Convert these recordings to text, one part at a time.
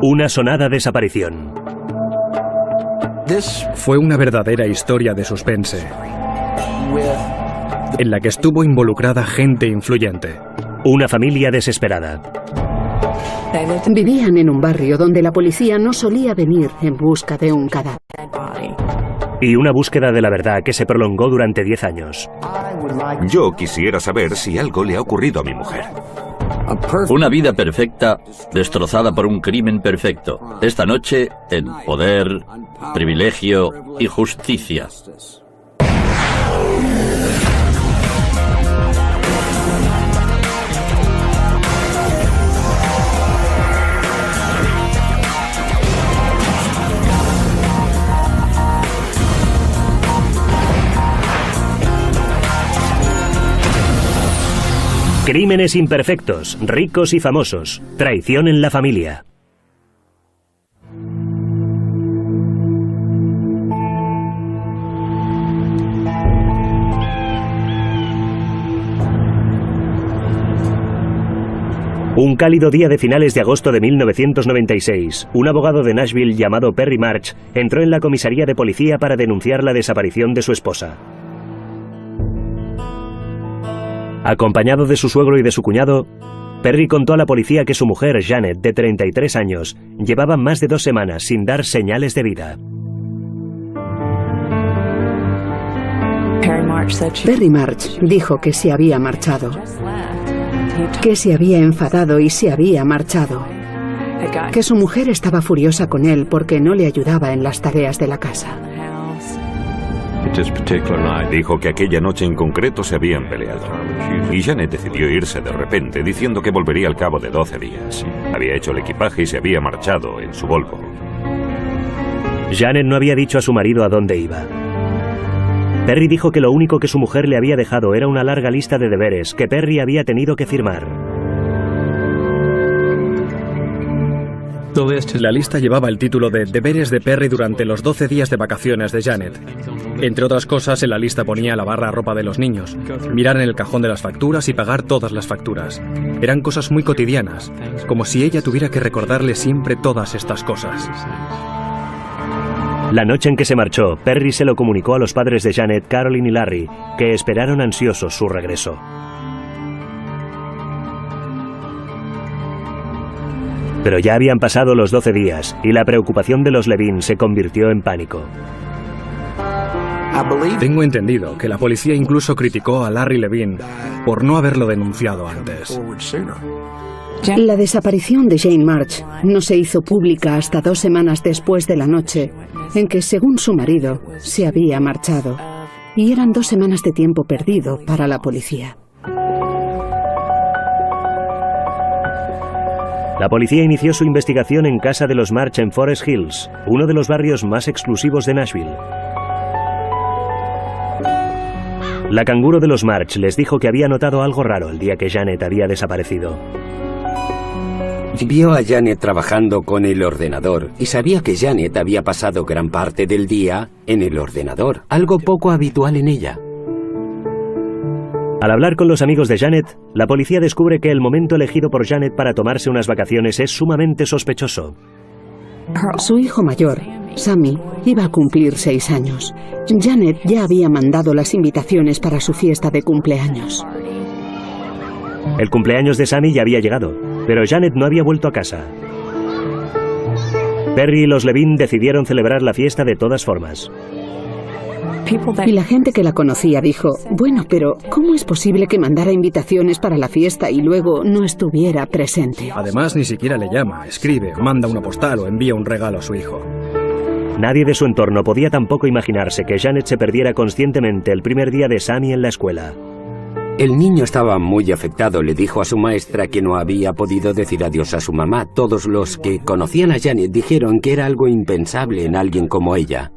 Una sonada desaparición. Fue una verdadera historia de suspense, en la que estuvo involucrada gente influyente. Una familia desesperada. Vivían en un barrio donde la policía no solía venir en busca de un cadáver. Y una búsqueda de la verdad que se prolongó durante 10 años. Yo quisiera saber si algo le ha ocurrido a mi mujer. Una vida perfecta, destrozada por un crimen perfecto. Esta noche, en Poder, Privilegio y Justicia. Crímenes imperfectos, ricos y famosos, traición en la familia. Un cálido día de finales de agosto de 1996, un abogado de Nashville llamado Perry March entró en la comisaría de policía para denunciar la desaparición de su esposa. Acompañado de su suegro y de su cuñado, Perry contó a la policía que su mujer, Janet, de 33 años, llevaba más de 2 semanas sin dar señales de vida. Perry March dijo que se había marchado, que se había enfadado y se había marchado, que su mujer estaba furiosa con él porque no le ayudaba en las tareas de la casa. Dijo que aquella noche en concreto se habían peleado. Y Janet decidió irse de repente, diciendo que volvería al cabo de 12 días. Había hecho el equipaje y se había marchado en su Volvo. Janet no había dicho a su marido a dónde iba. Perry dijo que lo único que su mujer le había dejado era una larga lista de deberes que Perry había tenido que firmar. La lista llevaba el título de Deberes de Perry durante los 12 días de vacaciones de Janet. Entre otras cosas, en la lista ponía lavar la ropa de los niños, mirar en el cajón de las facturas y pagar todas las facturas. Eran cosas muy cotidianas, como si ella tuviera que recordarle siempre todas estas cosas. La noche en que se marchó, Perry se lo comunicó a los padres de Janet, Carolyn y Larry, que esperaron ansiosos su regreso. Pero ya habían pasado los 12 días y la preocupación de los Levin se convirtió en pánico. Tengo entendido que la policía incluso criticó a Larry Levin por no haberlo denunciado antes. La desaparición de Jane March no se hizo pública hasta 2 semanas después de la noche en que, según su marido, se había marchado. Y eran 2 semanas de tiempo perdido para la policía. La policía inició su investigación en casa de los March en Forest Hills, uno de los barrios más exclusivos de Nashville. La canguro de los March les dijo que había notado algo raro el día que Janet había desaparecido. Vio a Janet trabajando con el ordenador y sabía que Janet había pasado gran parte del día en el ordenador, algo poco habitual en ella. Al hablar con los amigos de Janet, la policía descubre que el momento elegido por Janet para tomarse unas vacaciones es sumamente sospechoso. Su hijo mayor, Sammy, iba a cumplir 6 años. Janet ya había mandado las invitaciones para su fiesta de cumpleaños. El cumpleaños de Sammy ya había llegado, pero Janet no había vuelto a casa. Perry y los Levin decidieron celebrar la fiesta de todas formas. Y la gente que la conocía dijo, bueno, pero ¿cómo es posible que mandara invitaciones para la fiesta y luego no estuviera presente? Además, ni siquiera le llama, escribe, manda una postal o envía un regalo a su hijo. Nadie de su entorno podía tampoco imaginarse que Janet se perdiera conscientemente el primer día de Sammy en la escuela. El niño estaba muy afectado, le dijo a su maestra que no había podido decir adiós a su mamá. Todos los que conocían a Janet dijeron que era algo impensable en alguien como ella.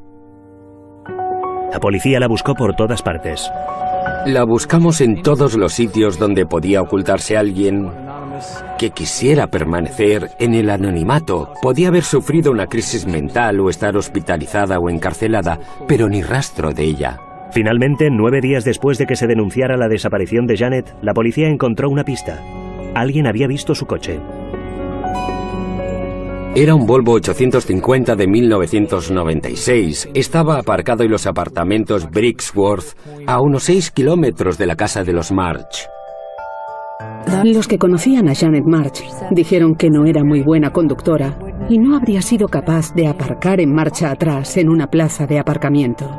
La policía la buscó por todas partes. La buscamos en todos los sitios donde podía ocultarse alguien que quisiera permanecer en el anonimato. Podía haber sufrido una crisis mental o estar hospitalizada o encarcelada, pero ni rastro de ella. Finalmente, 9 días después de que se denunciara la desaparición de Janet, la policía encontró una pista. Alguien había visto su coche. Era un Volvo 850 de 1996. Estaba aparcado en los apartamentos Brixworth, a unos 6 kilómetros de la casa de los March. Los que conocían a Janet March dijeron que no era muy buena conductora y no habría sido capaz de aparcar en marcha atrás en una plaza de aparcamiento.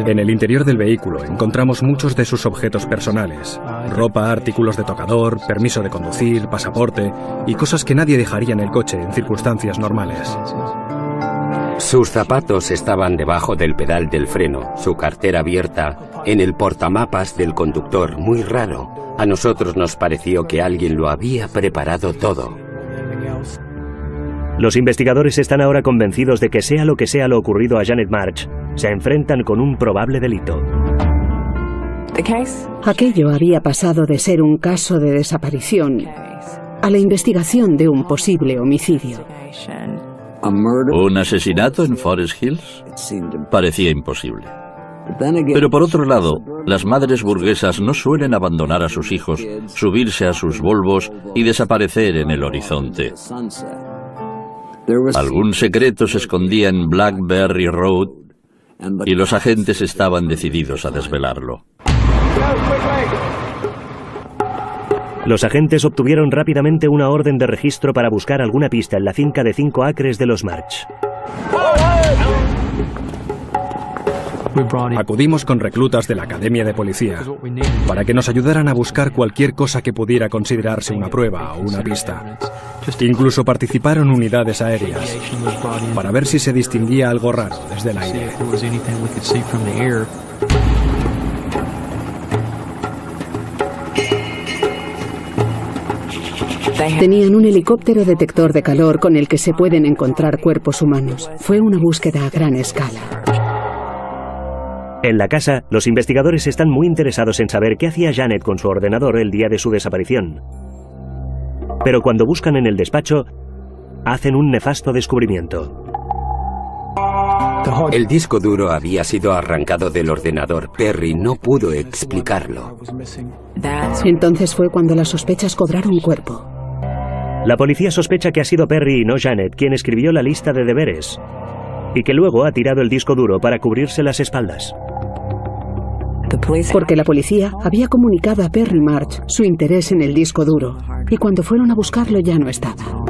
En el interior del vehículo encontramos muchos de sus objetos personales: ropa, artículos de tocador, permiso de conducir, pasaporte y cosas que nadie dejaría en el coche en circunstancias normales. Sus zapatos estaban debajo del pedal del freno, su cartera abierta en el portamapas del conductor, muy raro. A nosotros nos pareció que alguien lo había preparado todo. Los investigadores están ahora convencidos de que sea lo que sea lo ocurrido a Janet March, se enfrentan con un probable delito. Aquello había pasado de ser un caso de desaparición a la investigación de un posible homicidio. ¿Un asesinato en Forest Hills? Parecía imposible. Pero por otro lado, las madres burguesas no suelen abandonar a sus hijos, subirse a sus Volvos y desaparecer en el horizonte. Algún secreto se escondía en Blackberry Road y los agentes estaban decididos a desvelarlo. Los agentes obtuvieron rápidamente una orden de registro para buscar alguna pista en la finca de 5 acres de los March. Acudimos con reclutas de la Academia de Policía para que nos ayudaran a buscar cualquier cosa que pudiera considerarse una prueba o una pista. Incluso participaron unidades aéreas para ver si se distinguía algo raro desde el aire. Tenían un helicóptero detector de calor con el que se pueden encontrar cuerpos humanos. Fue una búsqueda a gran escala. En la casa, los investigadores están muy interesados en saber qué hacía Janet con su ordenador el día de su desaparición. Pero cuando buscan en el despacho, hacen un nefasto descubrimiento. El disco duro había sido arrancado del ordenador. Perry no pudo explicarlo. Entonces fue cuando las sospechas cobraron cuerpo. La policía sospecha que ha sido Perry y no Janet quien escribió la lista de deberes y que luego ha tirado el disco duro para cubrirse las espaldas. Porque la policía había comunicado a Perry March su interés en el disco duro y cuando fueron a buscarlo ya no estaba.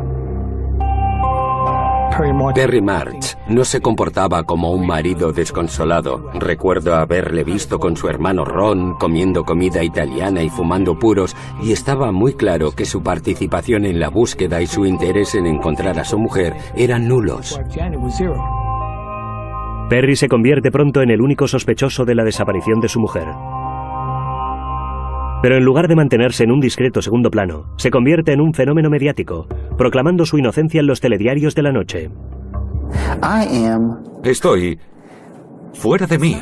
Perry March no se comportaba como un marido desconsolado. Recuerdo haberle visto con su hermano Ron comiendo comida italiana y fumando puros, y estaba muy claro que su participación en la búsqueda y su interés en encontrar a su mujer eran nulos. Perry se convierte pronto en el único sospechoso de la desaparición de su mujer. Pero en lugar de mantenerse en un discreto segundo plano, se convierte en un fenómeno mediático, proclamando su inocencia en los telediarios de la noche. Estoy fuera de mí.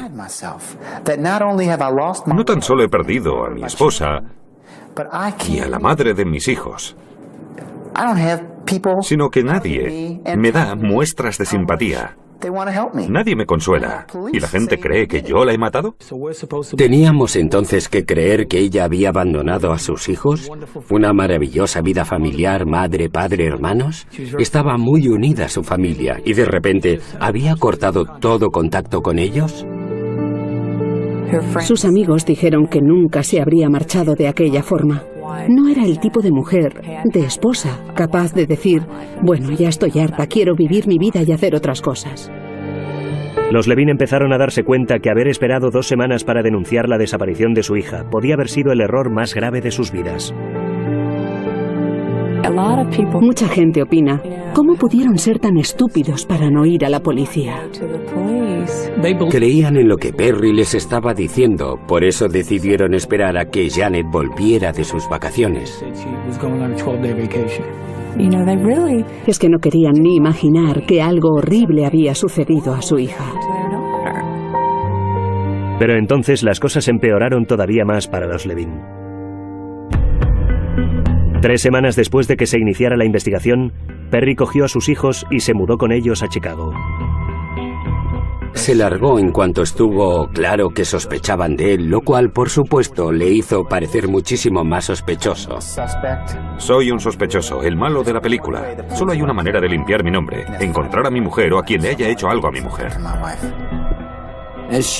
No tan solo he perdido a mi esposa y a la madre de mis hijos, sino que nadie me da muestras de simpatía. Nadie me consuela. ¿Y la gente cree que yo la he matado? ¿Teníamos entonces que creer que ella había abandonado a sus hijos? ¿Una maravillosa vida familiar, madre, padre, hermanos? Estaba muy unida a su familia y de repente había cortado todo contacto con ellos. Sus amigos dijeron que nunca se habría marchado de aquella forma. No era el tipo de mujer, de esposa, capaz de decir, bueno, ya estoy harta, quiero vivir mi vida y hacer otras cosas. Los Levin empezaron a darse cuenta que haber esperado 2 semanas para denunciar la desaparición de su hija podía haber sido el error más grave de sus vidas. Mucha gente opina, ¿cómo pudieron ser tan estúpidos para no ir a la policía? Creían en lo que Perry les estaba diciendo, por eso decidieron esperar a que Janet volviera de sus vacaciones. Es que no querían ni imaginar que algo horrible había sucedido a su hija. Pero entonces las cosas empeoraron todavía más para los Levin. 3 semanas después de que se iniciara la investigación, Perry cogió a sus hijos y se mudó con ellos a Chicago. Se largó en cuanto estuvo claro que sospechaban de él, lo cual, por supuesto, le hizo parecer muchísimo más sospechoso. Soy un sospechoso, el malo de la película. Solo hay una manera de limpiar mi nombre: encontrar a mi mujer o a quien le haya hecho algo a mi mujer.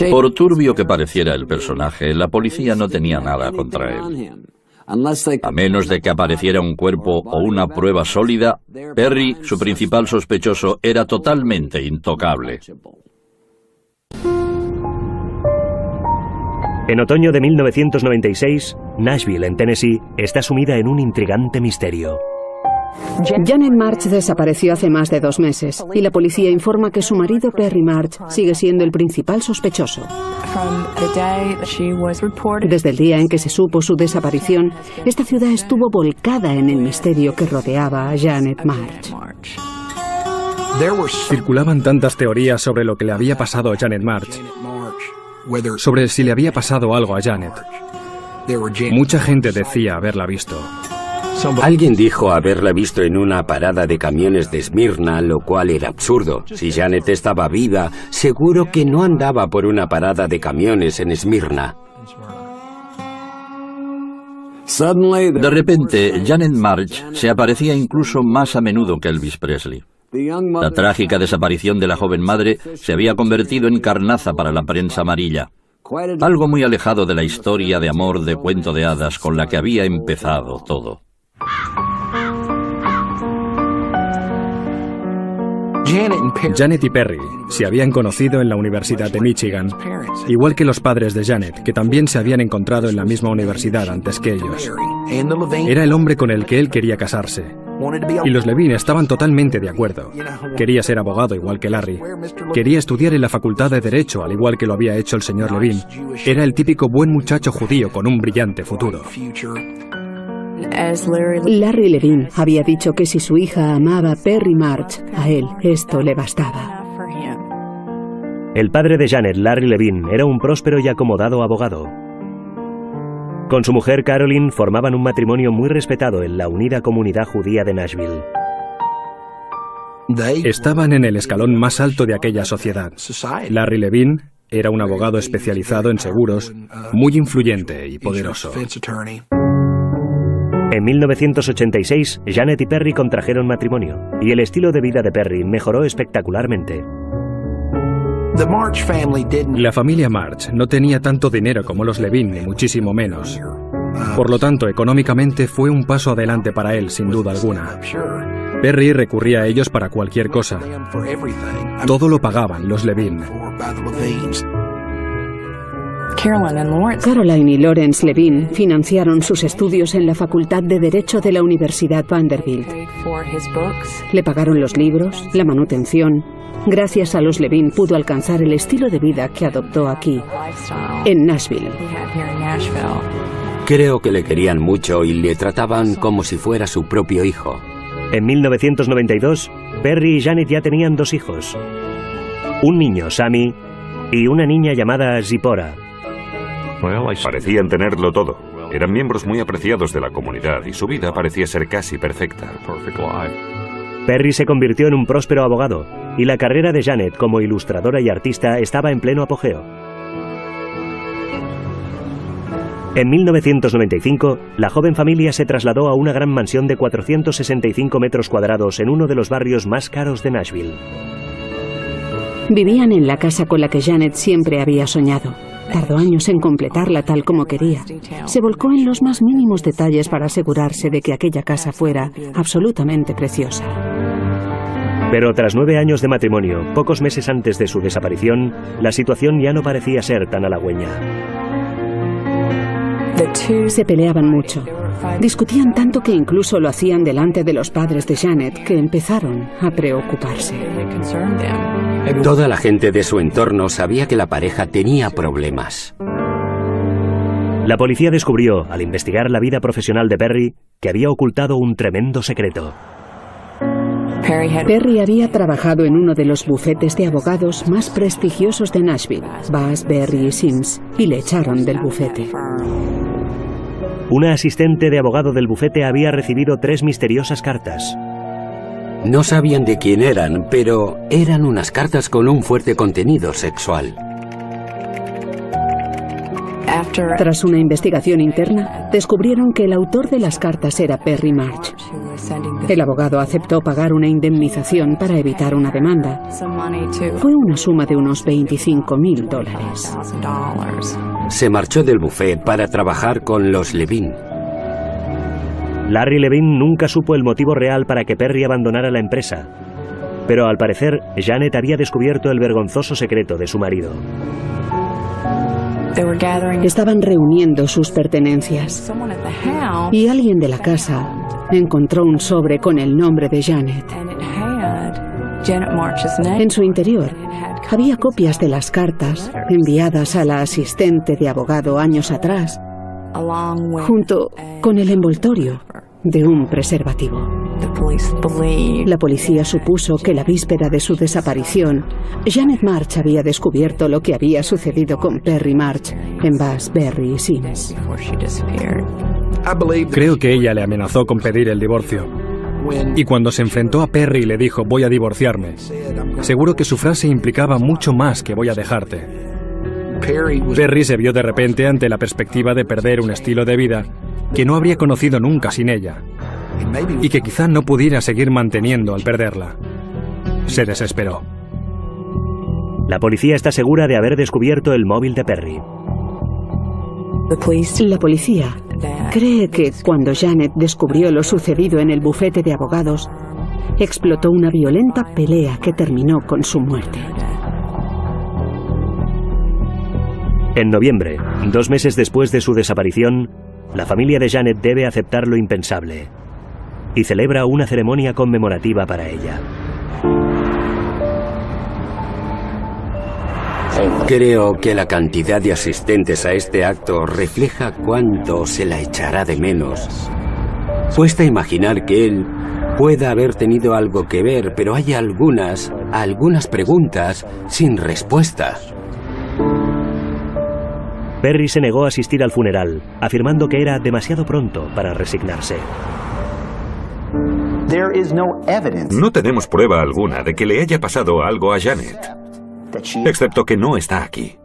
Por turbio que pareciera el personaje, la policía no tenía nada contra él. A menos de que apareciera un cuerpo o una prueba sólida, Perry, su principal sospechoso, era totalmente intocable. En otoño de 1996, Nashville, en Tennessee, está sumida en un intrigante misterio. Janet March desapareció hace más de 2 meses y la policía informa que su marido Perry March sigue siendo el principal sospechoso. Desde el día en que se supo su desaparición, esta ciudad estuvo volcada en el misterio que rodeaba a Janet March. Circulaban tantas teorías sobre lo que le había pasado a Janet March, sobre si le había pasado algo a Janet. Mucha gente decía haberla visto. Alguien dijo haberla visto en una parada de camiones de Esmirna, lo cual era absurdo. Si Janet estaba viva, seguro que no andaba por una parada de camiones en Esmirna. De repente, Janet March se aparecía incluso más a menudo que Elvis Presley. La trágica desaparición de la joven madre se había convertido en carnaza para la prensa amarilla. Algo muy alejado de la historia de amor de cuento de hadas con la que había empezado todo. Janet y Perry se habían conocido en la Universidad de Michigan, igual que los padres de Janet, que también se habían encontrado en la misma universidad antes que ellos. Era el hombre con el que él quería casarse. Y los Levine estaban totalmente de acuerdo. Quería ser abogado igual que Larry. Quería estudiar en la Facultad de Derecho, al igual que lo había hecho el señor Levine. Era el típico buen muchacho judío con un brillante futuro. Larry Levine había dicho que si su hija amaba a Perry March, a él esto le bastaba. El padre de Janet, Larry Levine, era un próspero y acomodado abogado. Con su mujer Carolyn formaban un matrimonio muy respetado en la unida comunidad judía de Nashville. Estaban en el escalón más alto de aquella sociedad. Larry Levine era un abogado especializado en seguros, muy influyente y poderoso. En 1986, Janet y Perry contrajeron matrimonio, y el estilo de vida de Perry mejoró espectacularmente. La familia March no tenía tanto dinero como los Levine, ni muchísimo menos. Por lo tanto, económicamente fue un paso adelante para él, sin duda alguna. Perry recurría a ellos para cualquier cosa. Todo lo pagaban los Levine. Caroline y Lawrence Levine financiaron sus estudios en la Facultad de Derecho de la Universidad Vanderbilt. Le pagaron los libros, la manutención. Gracias a los Levine pudo alcanzar el estilo de vida que adoptó aquí, en Nashville. Creo que le querían mucho y le trataban como si fuera su propio hijo. En 1992, Perry y Janet ya tenían 2 hijos. Un niño, Sammy, y una niña llamada Zipporah. Parecían tenerlo todo. Eran miembros muy apreciados de la comunidad y su vida parecía ser casi perfecta. Perry se convirtió en un próspero abogado y la carrera de Janet como ilustradora y artista estaba en pleno apogeo. En 1995, la joven familia se trasladó a una gran mansión de 465 metros cuadrados en uno de los barrios más caros de Nashville. Vivían en la casa con la que Janet siempre había soñado. Tardó años en completarla tal como quería. Se volcó en los más mínimos detalles para asegurarse de que aquella casa fuera absolutamente preciosa. Pero tras 9 años de matrimonio, pocos meses antes de su desaparición, la situación ya no parecía ser tan halagüeña. Se peleaban mucho. Discutían tanto que incluso lo hacían delante de los padres de Janet, que empezaron a preocuparse. Toda la gente de su entorno sabía que la pareja tenía problemas. La policía descubrió, al investigar la vida profesional de Perry, que había ocultado un tremendo secreto. Perry había trabajado en uno de los bufetes de abogados más prestigiosos de Nashville, Bass, Berry y Sims, y le echaron del bufete. Una asistente de abogado del bufete había recibido 3 misteriosas cartas. No sabían de quién eran, pero eran unas cartas con un fuerte contenido sexual. Tras una investigación interna, descubrieron que el autor de las cartas era Perry March. El abogado aceptó pagar una indemnización para evitar una demanda. Fue una suma de unos $25.000. Se marchó del buffet para trabajar con los Levin. Larry Levin nunca supo el motivo real para que Perry abandonara la empresa, pero al parecer Janet había descubierto el vergonzoso secreto de su marido. Estaban reuniendo sus pertenencias y alguien de la casa encontró un sobre con el nombre de Janet. En su interior había copias de las cartas enviadas a la asistente de abogado años atrás, junto con el envoltorio de un preservativo. La policía supuso que la víspera de su desaparición, Janet March había descubierto lo que había sucedido con Perry March en Bass, Berry y Sims. Creo que ella le amenazó con pedir el divorcio. Y cuando se enfrentó a Perry y le dijo voy a divorciarme, seguro que su frase implicaba mucho más que voy a dejarte. Perry se vio de repente ante la perspectiva de perder un estilo de vida que no habría conocido nunca sin ella, y que quizá no pudiera seguir manteniendo al perderla. Se desesperó. La policía está segura de haber descubierto el móvil de Perry. La policía cree que cuando Janet descubrió lo sucedido en el bufete de abogados, explotó una violenta pelea que terminó con su muerte. En noviembre, 2 meses después de su desaparición, la familia de Janet debe aceptar lo impensable y celebra una ceremonia conmemorativa para ella. Creo que la cantidad de asistentes a este acto refleja cuánto se la echará de menos. Cuesta imaginar que él pueda haber tenido algo que ver, pero hay algunas preguntas sin respuesta. Perry se negó a asistir al funeral, afirmando que era demasiado pronto para resignarse. No tenemos prueba alguna de que le haya pasado algo a Janet, excepto que no está aquí.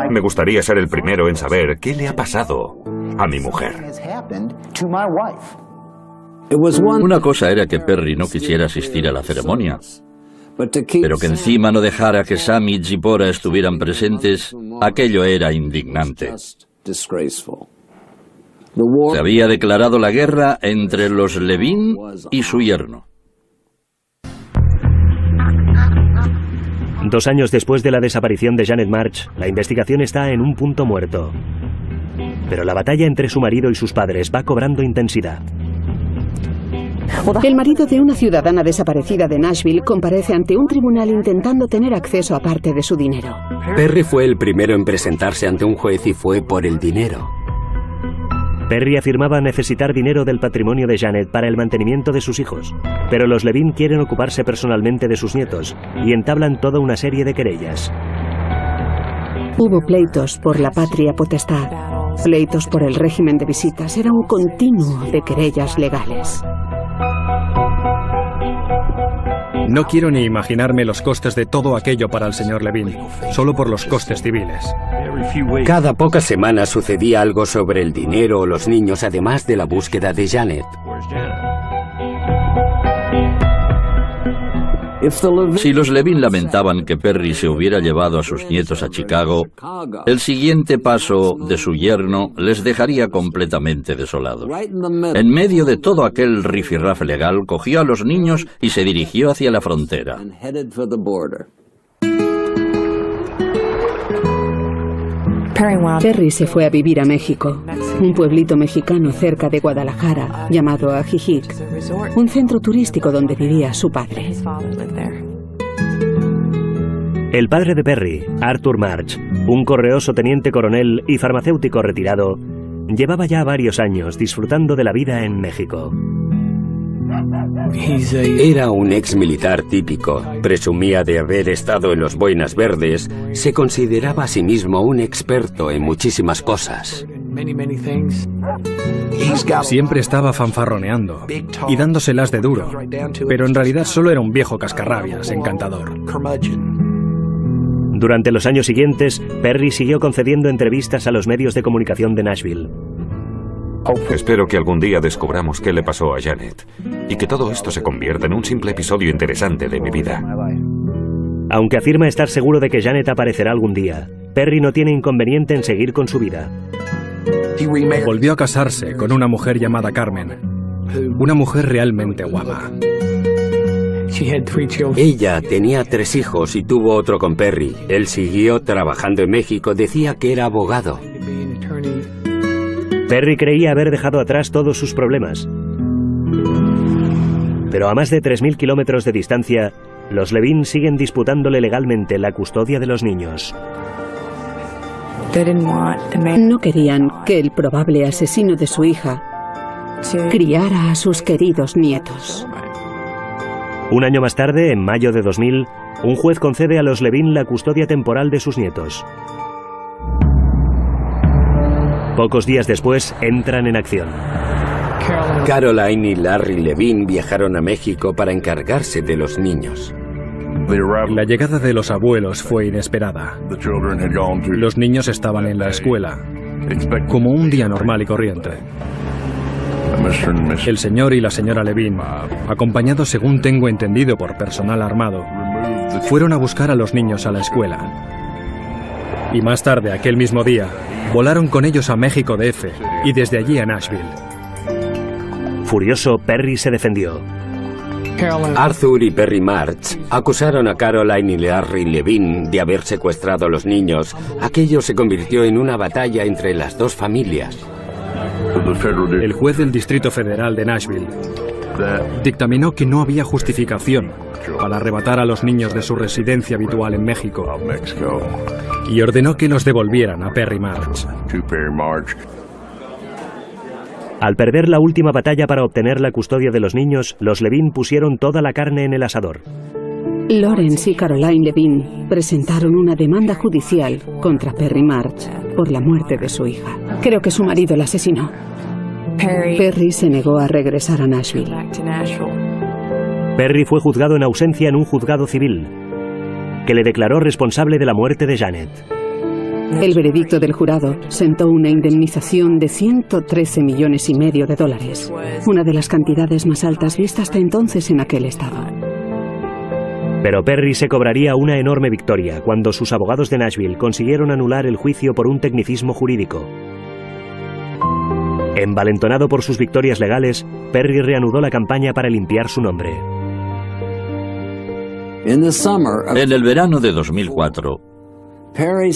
Me gustaría ser el primero en saber qué le ha pasado a mi mujer. Una cosa era que Perry no quisiera asistir a la ceremonia, pero que encima no dejara que Sam y Zipporah estuvieran presentes, aquello era indignante. Se había declarado la guerra entre los Levin y su yerno. 2 años después de la desaparición de Janet March, la investigación está en un punto muerto. Pero la batalla entre su marido y sus padres va cobrando intensidad. El marido de una ciudadana desaparecida de Nashville comparece ante un tribunal intentando tener acceso a parte de su dinero. Perry fue el primero en presentarse ante un juez y fue por el dinero. Perry afirmaba necesitar dinero del patrimonio de Janet para el mantenimiento de sus hijos, pero los Levin quieren ocuparse personalmente de sus nietos y entablan toda una serie de querellas. Hubo pleitos por la patria potestad, pleitos por el régimen de visitas. Era un continuo de querellas legales. No quiero ni imaginarme los costes de todo aquello para el señor Levin, solo por los costes civiles. Cada pocas semanas sucedía algo sobre el dinero o los niños, además de la búsqueda de Janet. Si los Levin lamentaban que Perry se hubiera llevado a sus nietos a Chicago, el siguiente paso de su yerno les dejaría completamente desolados. En medio de todo aquel rifirrafe legal, cogió a los niños y se dirigió hacia la frontera. Perry se fue a vivir a México, un pueblito mexicano cerca de Guadalajara llamado Ajijic, un centro turístico donde vivía su padre. El padre de Perry, Arthur March, un correoso teniente coronel y farmacéutico retirado, llevaba ya varios años disfrutando de la vida en México. Era un ex militar típico, presumía de haber estado en los Boinas Verdes, se consideraba a sí mismo un experto en muchísimas cosas. Siempre estaba fanfarroneando y dándoselas de duro, pero en realidad solo era un viejo cascarrabias encantador. Durante los años siguientes, Perry siguió concediendo entrevistas a los medios de comunicación de Nashville. Espero que algún día descubramos qué le pasó a Janet y que todo esto se convierta en un simple episodio interesante de mi vida. Aunque afirma estar seguro de que Janet aparecerá algún día, Perry no tiene inconveniente en seguir con su vida. Volvió a casarse con una mujer llamada Carmen, una mujer realmente guapa. Ella tenía 3 hijos y tuvo otro con Perry. Él siguió trabajando en México, decía que era abogado. Perry creía haber dejado atrás todos sus problemas. Pero a más de 3.000 kilómetros de distancia, los Levin siguen disputándole legalmente la custodia de los niños. No querían que el probable asesino de su hija criara a sus queridos nietos. Un año más tarde, en mayo de 2000, un juez concede a los Levin la custodia temporal de sus nietos. Pocos días después, entran en acción. Caroline y Larry Levin viajaron a México para encargarse de los niños. La llegada de los abuelos fue inesperada. Los niños estaban en la escuela, como un día normal y corriente. El señor y la señora Levin, acompañados según tengo entendido por personal armado, fueron a buscar a los niños a la escuela. Y más tarde, aquel mismo día, volaron con ellos a México DF y desde allí a Nashville. Furioso, Perry se defendió. Arthur y Perry March acusaron a Caroline y Larry Levin de haber secuestrado a los niños. Aquello se convirtió en una batalla entre las dos familias. El juez del Distrito Federal de Nashville dictaminó que no había justificación para arrebatar a los niños de su residencia habitual en México y ordenó que los devolvieran a Perry March. Al perder la última batalla para obtener la custodia de los niños, los Levin pusieron toda la carne en el asador. Lawrence y Caroline Levin presentaron una demanda judicial contra Perry March por la muerte de su hija. Creo que su marido la asesinó. Perry se negó a regresar a Nashville. Perry fue juzgado en ausencia en un juzgado civil, que le declaró responsable de la muerte de Janet. El veredicto del jurado sentó una indemnización de $113,5 millones, una de las cantidades más altas vistas hasta entonces en aquel estado. Pero Perry se cobraría una enorme victoria cuando sus abogados de Nashville consiguieron anular el juicio por un tecnicismo jurídico. Envalentonado por sus victorias legales, Perry reanudó la campaña para limpiar su nombre. En el verano de 2004,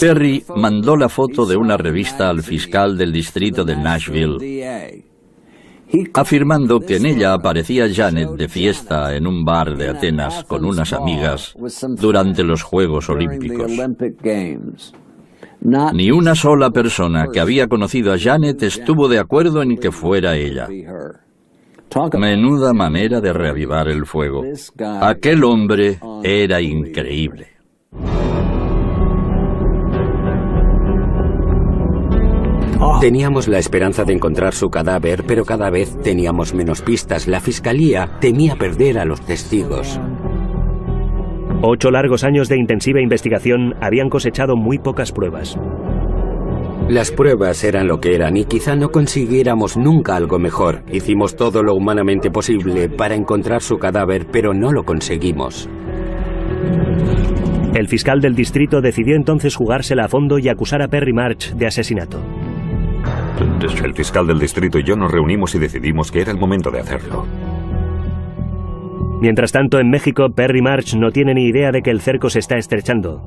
Perry mandó la foto de una revista al fiscal del distrito de Nashville, afirmando que en ella aparecía Janet de fiesta en un bar de Atenas con unas amigas durante los Juegos Olímpicos. Ni una sola persona que había conocido a Janet estuvo de acuerdo en que fuera ella. Menuda manera de reavivar el fuego. Aquel hombre era increíble. Teníamos la esperanza de encontrar su cadáver, pero cada vez teníamos menos pistas. La fiscalía temía perder a los testigos. 8 largos años de intensiva investigación habían cosechado muy pocas pruebas. Las pruebas eran lo que eran y quizá no consiguiéramos nunca algo mejor. Hicimos todo lo humanamente posible para encontrar su cadáver, pero no lo conseguimos. El fiscal del distrito decidió entonces jugársela a fondo y acusar a Perry March de asesinato. El fiscal del distrito y yo nos reunimos y decidimos que era el momento de hacerlo. Mientras tanto, en México, Perry March no tiene ni idea de que el cerco se está estrechando.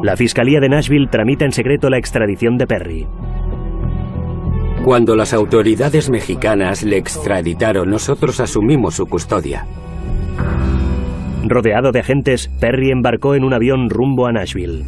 La Fiscalía de Nashville tramita en secreto la extradición de Perry. Cuando las autoridades mexicanas le extraditaron, nosotros asumimos su custodia. Rodeado de agentes, Perry embarcó en un avión rumbo a Nashville.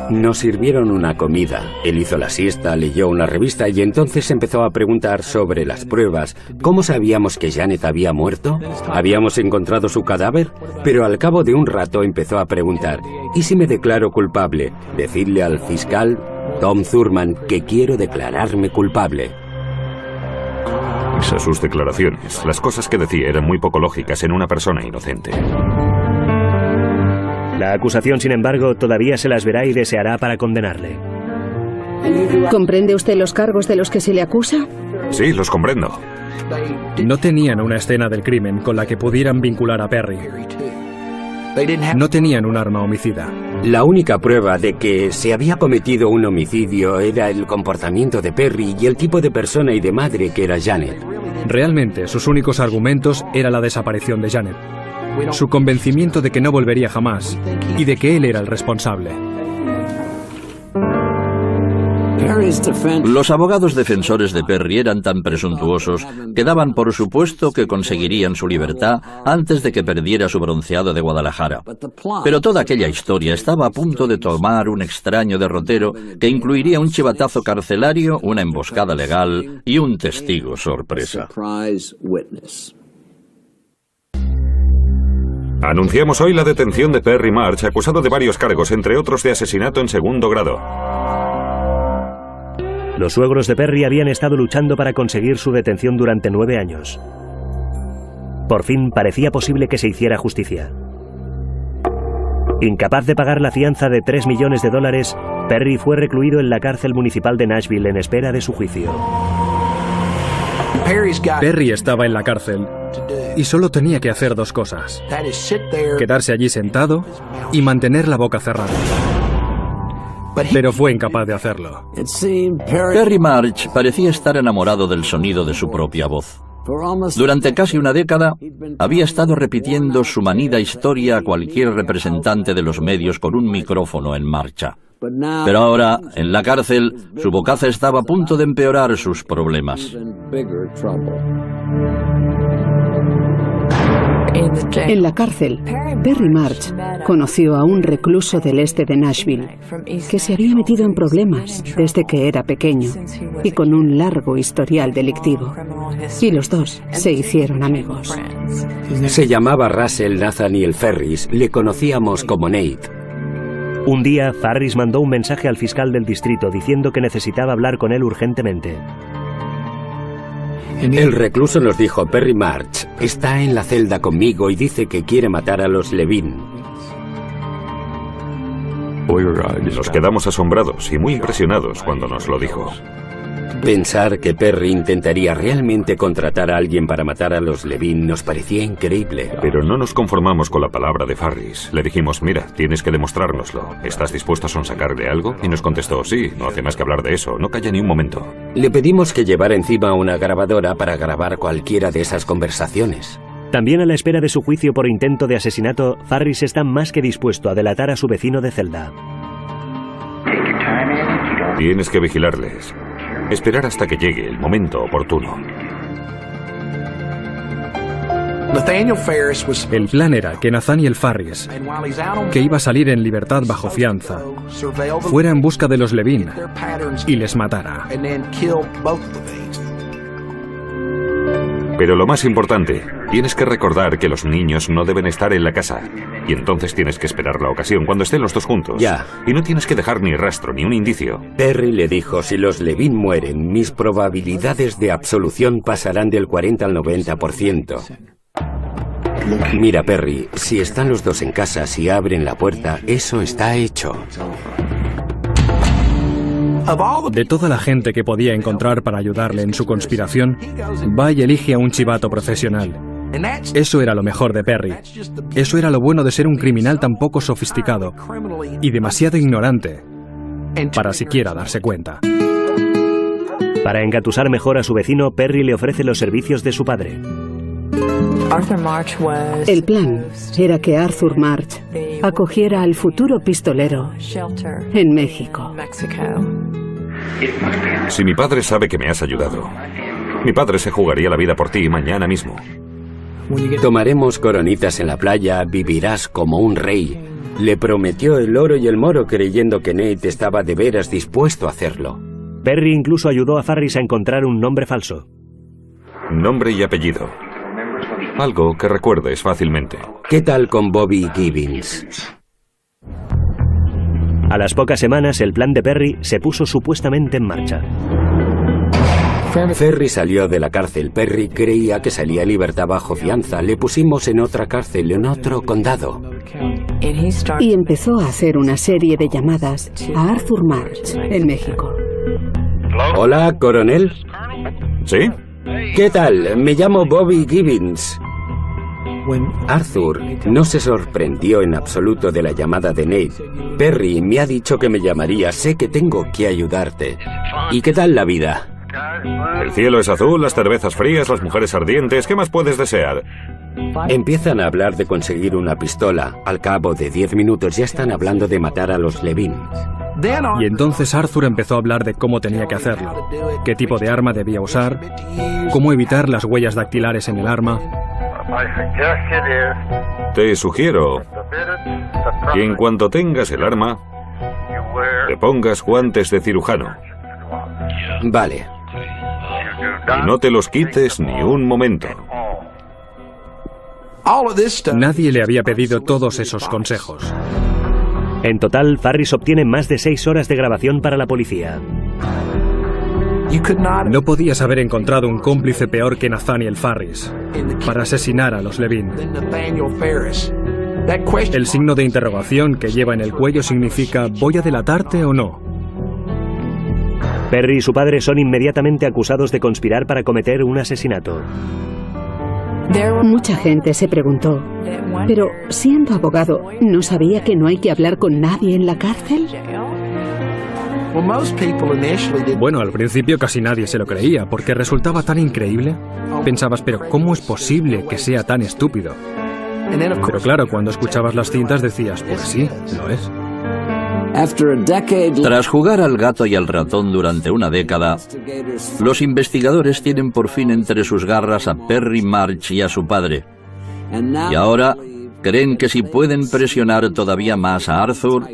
Nos sirvieron una comida. Él hizo la siesta, leyó una revista y entonces empezó a preguntar sobre las pruebas. ¿Cómo sabíamos que Janet había muerto? ¿Habíamos encontrado su cadáver? Pero al cabo de un rato empezó a preguntar, ¿y si me declaro culpable? Decidle al fiscal Tom Thurman que quiero declararme culpable. Esas sus declaraciones, las cosas que decía eran muy poco lógicas en una persona inocente. La acusación, sin embargo, todavía se las verá y deseará para condenarle. ¿Comprende usted los cargos de los que se le acusa? Sí, los comprendo. No tenían una escena del crimen con la que pudieran vincular a Perry. No tenían un arma homicida. La única prueba de que se había cometido un homicidio era el comportamiento de Perry y el tipo de persona y de madre que era Janet. Realmente, sus únicos argumentos era la desaparición de Janet, su convencimiento de que no volvería jamás y de que él era el responsable. Los abogados defensores de Perry eran tan presuntuosos que daban por supuesto que conseguirían su libertad antes de que perdiera su bronceado de Guadalajara. Pero toda aquella historia estaba a punto de tomar un extraño derrotero que incluiría un chivatazo carcelario, una emboscada legal y un testigo sorpresa. Anunciamos hoy la detención de Perry March, acusado de varios cargos, entre otros de asesinato en segundo grado. Los suegros de Perry habían estado luchando para conseguir su detención durante 9 años. Por fin parecía posible que se hiciera justicia. Incapaz de pagar la fianza de $3 millones, Perry fue recluido en la cárcel municipal de Nashville en espera de su juicio. Perry estaba en la cárcel y solo tenía que hacer 2 cosas: quedarse allí sentado y mantener la boca cerrada. Pero fue incapaz de hacerlo. Perry March parecía estar enamorado del sonido de su propia voz. Durante casi una década había estado repitiendo su manida historia a cualquier representante de los medios con un micrófono en marcha. Pero ahora, en la cárcel, su bocaza estaba a punto de empeorar sus problemas. En la cárcel, Perry March conoció a un recluso del este de Nashville que se había metido en problemas desde que era pequeño y con un largo historial delictivo. Y los dos se hicieron amigos. Se llamaba Russell Nathaniel Ferris, le conocíamos como Nate. Un día, Farris mandó un mensaje al fiscal del distrito diciendo que necesitaba hablar con él urgentemente. El recluso nos dijo: Perry March está en la celda conmigo y dice que quiere matar a los Levin. Nos quedamos asombrados y muy impresionados cuando nos lo dijo. Pensar que Perry intentaría realmente contratar a alguien para matar a los Levin nos parecía increíble. Pero no nos conformamos con la palabra de Farris. Le dijimos: mira, tienes que demostrárnoslo. ¿Estás dispuesto a sonsacarle algo? Y nos contestó: sí, no hace más que hablar de eso, no calla ni un momento. Le pedimos que llevara encima una grabadora para grabar cualquiera de esas conversaciones. También a la espera de su juicio por intento de asesinato, Farris está más que dispuesto a delatar a su vecino de celda. Tienes que vigilarles. Esperar hasta que llegue el momento oportuno. El plan era que Nathaniel Farris, que iba a salir en libertad bajo fianza, fuera en busca de los Levin y les matara. Pero lo más importante, tienes que recordar que los niños no deben estar en la casa. Y entonces tienes que esperar la ocasión cuando estén los dos juntos. Ya. Y no tienes que dejar ni rastro, ni un indicio. Perry le dijo: si los Levin mueren, mis probabilidades de absolución pasarán del 40 al 90%. Mira, Perry, si están los dos en casa, si abren la puerta, eso está hecho. De toda la gente que podía encontrar para ayudarle en su conspiración, va y elige a un chivato profesional. Eso era lo mejor de Perry. Eso era lo bueno de ser un criminal tan poco sofisticado y demasiado ignorante para siquiera darse cuenta. Para engatusar mejor a su vecino, Perry le ofrece los servicios de su padre. El plan era que Arthur March acogiera al futuro pistolero en México. Si mi padre sabe que me has ayudado, mi padre se jugaría la vida por ti mañana mismo. Tomaremos coronitas en la playa, vivirás como un rey. Le prometió el oro y el moro creyendo que Nate estaba de veras dispuesto a hacerlo. Perry incluso ayudó a Farris a encontrar un nombre falso. Nombre y apellido. Algo que recuerdes fácilmente. ¿Qué tal con Bobby Gibbons? A las pocas semanas, el plan de Perry se puso supuestamente en marcha. Ferry salió de la cárcel. Perry creía que salía en libertad bajo fianza. Le pusimos en otra cárcel, en otro condado. Y empezó a hacer una serie de llamadas a Arthur March, en México. Hola, coronel. ¿Sí? ¿Qué tal? Me llamo Bobby Gibbons. Arthur no se sorprendió en absoluto de la llamada de Nate. Perry me ha dicho que me llamaría. Sé que tengo que ayudarte. ¿Y qué tal la vida? El cielo es azul, las cervezas frías, las mujeres ardientes. ¿Qué más puedes desear? Empiezan a hablar de conseguir una pistola. Al cabo de 10 minutos ya están hablando de matar a los Levin. Y entonces Arthur empezó a hablar de cómo tenía que hacerlo, qué tipo de arma debía usar, cómo evitar las huellas dactilares en el arma. Te sugiero que en cuanto tengas el arma, te pongas guantes de cirujano. Vale. Y no te los quites ni un momento. Nadie le había pedido todos esos consejos. En total, Farris obtiene más de 6 horas de grabación para la policía. No podías haber encontrado un cómplice peor que Nathaniel Farris para asesinar a los Levin. El signo de interrogación que lleva en el cuello significa ¿voy a delatarte o no? Perry y su padre son inmediatamente acusados de conspirar para cometer un asesinato. Mucha gente se preguntó, pero siendo abogado, ¿no sabía que no hay que hablar con nadie en la cárcel? Bueno, al principio casi nadie se lo creía, porque resultaba tan increíble. Pensabas, pero ¿cómo es posible que sea tan estúpido? Pero claro, cuando escuchabas las cintas decías, pues sí, lo es. Tras jugar al gato y al ratón durante una década, los investigadores tienen por fin entre sus garras a Perry March y a su padre. Y ahora creen que si pueden presionar todavía más a Arthur,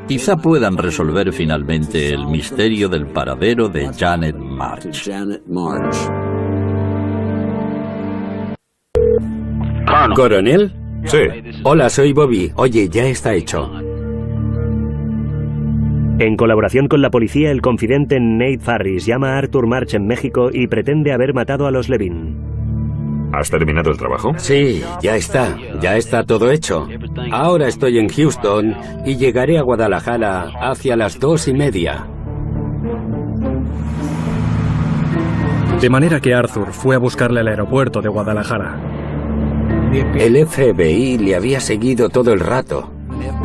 quizá puedan resolver finalmente el misterio del paradero de Janet March. ¿Coronel? Sí. Hola, soy Bobby. Oye, ya está hecho. En colaboración con la policía, el confidente Nate Farris llama a Arthur March en México y pretende haber matado a los Levin. ¿Has terminado el trabajo? Sí, ya está todo hecho. Ahora estoy en Houston y llegaré a Guadalajara hacia las 2:30. De manera que Arthur fue a buscarle al aeropuerto de Guadalajara. El FBI le había seguido todo el rato.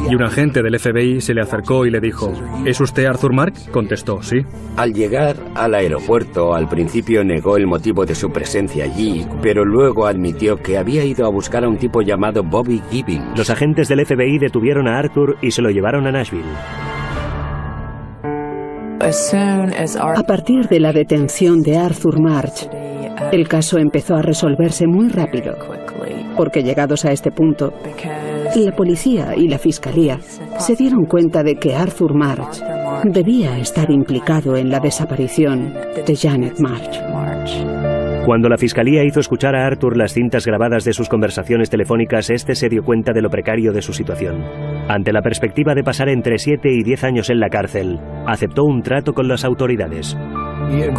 Y un agente del FBI se le acercó y le dijo, ¿es usted Arthur March? Contestó, sí. Al llegar al aeropuerto, al principio negó el motivo de su presencia allí, pero luego admitió que había ido a buscar a un tipo llamado Bobby Gibbons. Los agentes del FBI detuvieron a Arthur y se lo llevaron a Nashville. A partir de la detención de Arthur March, el caso empezó a resolverse muy rápido, porque llegados a este punto, la policía y la fiscalía se dieron cuenta de que Arthur March debía estar implicado en la desaparición de Janet March. Cuando la fiscalía hizo escuchar a Arthur las cintas grabadas de sus conversaciones telefónicas, este se dio cuenta de lo precario de su situación. Ante la perspectiva de pasar entre 7 y 10 años en la cárcel, aceptó un trato con las autoridades.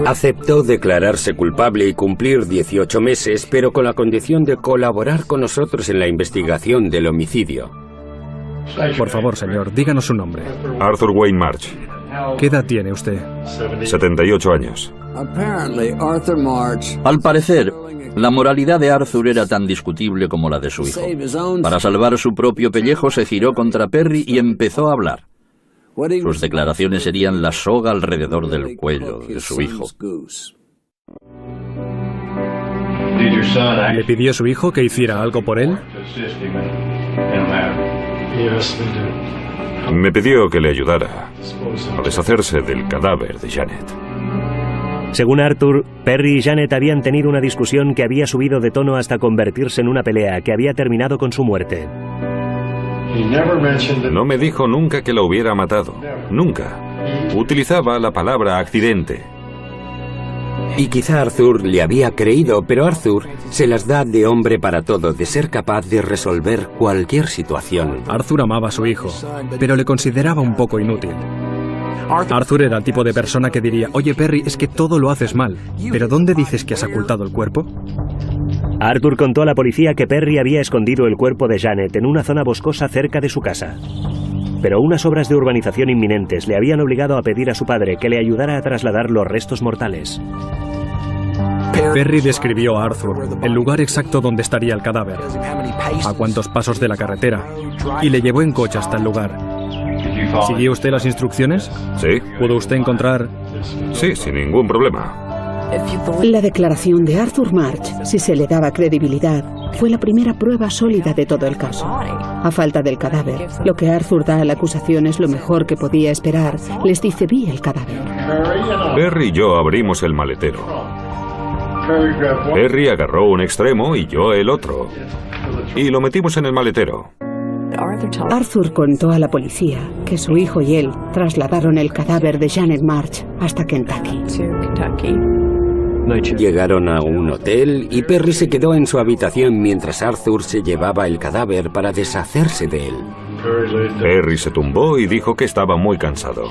Aceptó declararse culpable y cumplir 18 meses, pero con la condición de colaborar con nosotros en la investigación del homicidio. Por favor, señor, díganos su nombre. Arthur Wayne March. ¿Qué edad tiene usted? 78 años. Al parecer, la moralidad de Arthur era tan discutible como la de su hijo. Para salvar su propio pellejo se giró contra Perry y empezó a hablar. Sus declaraciones serían la soga alrededor del cuello de su hijo. ¿Le pidió a su hijo que hiciera algo por él? Me pidió que le ayudara a deshacerse del cadáver de Janet. Según Arthur, Perry y Janet habían tenido una discusión que había subido de tono hasta convertirse en una pelea que había terminado con su muerte. No me dijo nunca que la hubiera matado. Nunca. Utilizaba la palabra accidente. Y quizá Arthur le había creído, pero Arthur se las da de hombre para todo, de ser capaz de resolver cualquier situación. Arthur amaba a su hijo, pero le consideraba un poco inútil. Arthur era el tipo de persona que diría: oye Perry, es que todo lo haces mal, pero ¿dónde dices que has ocultado el cuerpo? Arthur contó a la policía que Perry había escondido el cuerpo de Janet en una zona boscosa cerca de su casa. Pero unas obras de urbanización inminentes le habían obligado a pedir a su padre que le ayudara a trasladar los restos mortales. Perry describió a Arthur el lugar exacto donde estaría el cadáver, a cuántos pasos de la carretera, y le llevó en coche hasta el lugar. ¿Siguió usted las instrucciones? Sí. ¿Pudo usted encontrar...? Sí, sin ningún problema. La declaración de Arthur March, si se le daba credibilidad, fue la primera prueba sólida de todo el caso. A falta del cadáver, lo que Arthur da a la acusación es lo mejor que podía esperar. Les dice: vi el cadáver. Perry y yo abrimos el maletero. Perry agarró un extremo y yo el otro. Y lo metimos en el maletero. Arthur contó a la policía que su hijo y él trasladaron el cadáver de Janet March hasta Kentucky. Llegaron a un hotel y Perry se quedó en su habitación mientras Arthur se llevaba el cadáver para deshacerse de él. Perry se tumbó y dijo que estaba muy cansado.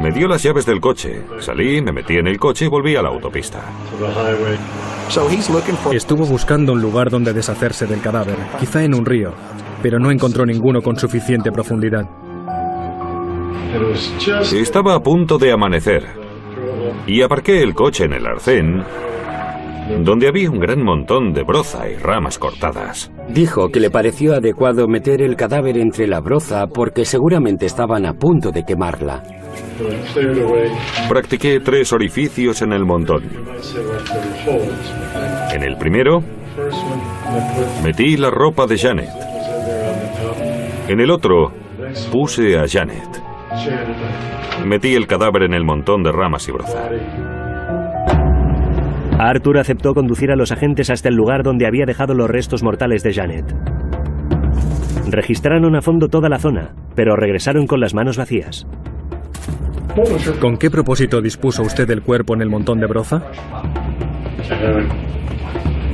Me dio las llaves del coche. Salí, me metí en el coche y volví a la autopista. Estuvo buscando un lugar donde deshacerse del cadáver, quizá en un río, pero no encontró ninguno con suficiente profundidad. Estaba a punto de amanecer y aparqué el coche en el arcén, donde había un gran montón de broza y ramas cortadas. Dijo que le pareció adecuado meter el cadáver entre la broza porque seguramente estaban a punto de quemarla. Practiqué 3 orificios en el montón. En el primero, metí la ropa de Janet. En el otro, puse a Janet. Metí el cadáver en el montón de ramas y broza. Arthur aceptó conducir a los agentes hasta el lugar donde había dejado los restos mortales de Janet. Registraron a fondo toda la zona, pero regresaron con las manos vacías. ¿Con qué propósito dispuso usted el cuerpo en el montón de broza?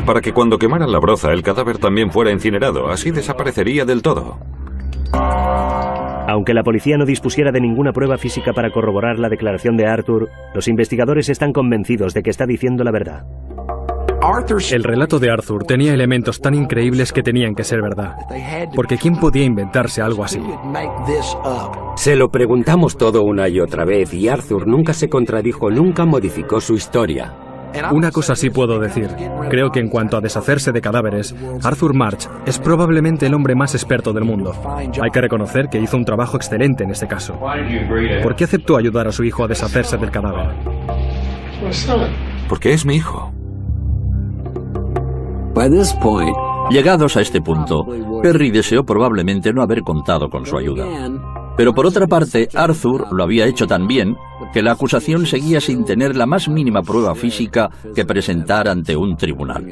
Para que cuando quemaran la broza el cadáver también fuera incinerado, así desaparecería del todo. Aunque la policía no dispusiera de ninguna prueba física para corroborar la declaración de Arthur, los investigadores están convencidos de que está diciendo la verdad. El relato de Arthur tenía elementos tan increíbles que tenían que ser verdad. Porque ¿quién podía inventarse algo así? Se lo preguntamos todo una y otra vez y Arthur nunca se contradijo, nunca modificó su historia. Una cosa sí puedo decir. Creo que en cuanto a deshacerse de cadáveres, Arthur March es probablemente el hombre más experto del mundo. Hay que reconocer que hizo un trabajo excelente en este caso. ¿Por qué aceptó ayudar a su hijo a deshacerse del cadáver? Porque es mi hijo. Llegados a este punto, Perry deseó probablemente no haber contado con su ayuda. Pero por otra parte, Arthur lo había hecho tan bien que la acusación seguía sin tener la más mínima prueba física que presentar ante un tribunal.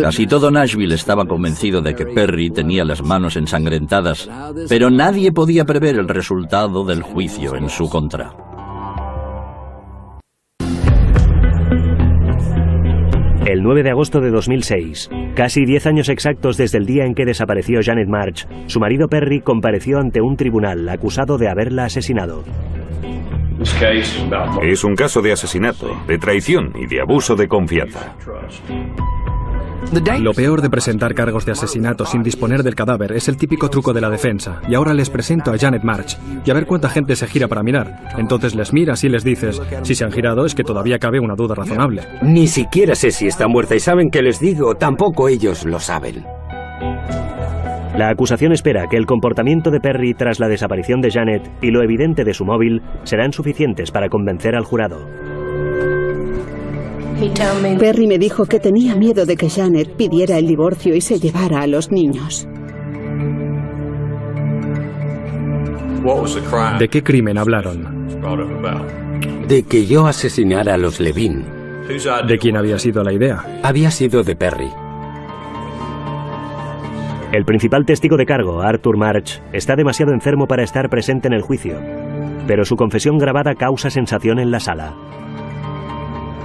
Casi todo Nashville estaba convencido de que Perry tenía las manos ensangrentadas, pero nadie podía prever el resultado del juicio en su contra. El 9 de agosto de 2006, casi 10 años exactos desde el día en que desapareció Janet March, su marido Perry compareció ante un tribunal acusado de haberla asesinado. Es un caso de asesinato, de traición y de abuso de confianza. Lo peor de presentar cargos de asesinato sin disponer del cadáver es el típico truco de la defensa. Y ahora les presento a Janet March. Y a ver cuánta gente se gira para mirar. Entonces les miras y les dices, si se han girado es que todavía cabe una duda razonable. Ni siquiera sé si está muerta y ¿saben qué les digo? Tampoco ellos lo saben. La acusación espera que el comportamiento de Perry tras la desaparición de Janet y lo evidente de su móvil serán suficientes para convencer al jurado. Perry me dijo que tenía miedo de que Janet pidiera el divorcio y se llevara a los niños. ¿De qué crimen hablaron? De que yo asesinara a los Levin. ¿De quién había sido la idea? Había sido de Perry. El principal testigo de cargo, Arthur March, está demasiado enfermo para estar presente en el juicio, pero su confesión grabada causa sensación en la sala.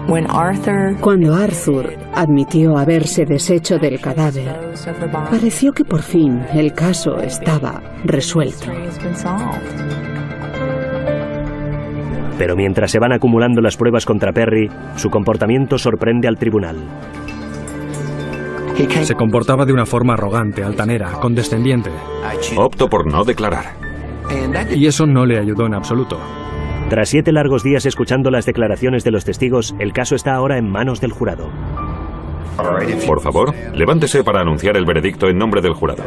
Cuando Arthur admitió haberse deshecho del cadáver, pareció que por fin el caso estaba resuelto. Pero mientras se van acumulando las pruebas contra Perry, su comportamiento sorprende al tribunal. Se comportaba de una forma arrogante, altanera, condescendiente. Opto por no declarar. Y eso no le ayudó en absoluto. Tras 7 largos días escuchando las declaraciones de los testigos, el caso está ahora en manos del jurado. Por favor, levántese para anunciar el veredicto en nombre del jurado.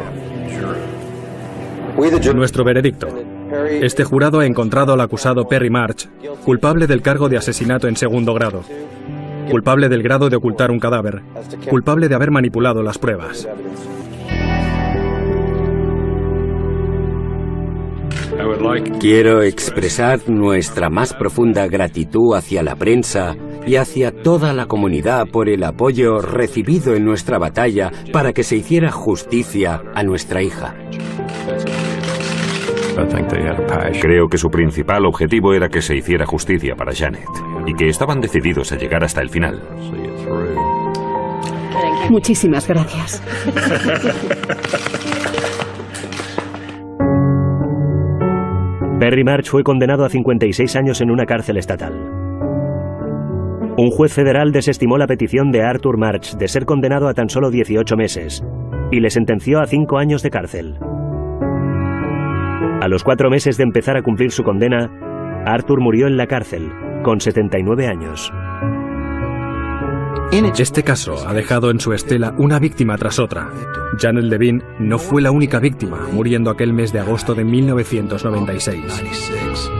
Nuestro veredicto. Este jurado ha encontrado al acusado Perry March culpable del cargo de asesinato en segundo grado, culpable del grado de ocultar un cadáver, culpable de haber manipulado las pruebas. Quiero expresar nuestra más profunda gratitud hacia la prensa y hacia toda la comunidad por el apoyo recibido en nuestra batalla para que se hiciera justicia a nuestra hija. Creo que su principal objetivo era que se hiciera justicia para Janet y que estaban decididos a llegar hasta el final. Muchísimas gracias. Perry March fue condenado a 56 años en una cárcel estatal. Un juez federal desestimó la petición de Arthur March de ser condenado a tan solo 18 meses y le sentenció a 5 años de cárcel. A los 4 meses de empezar a cumplir su condena, Arthur murió en la cárcel, con 79 años. Este caso ha dejado en su estela una víctima tras otra. Janet Levine no fue la única víctima, muriendo aquel mes de agosto de 1996.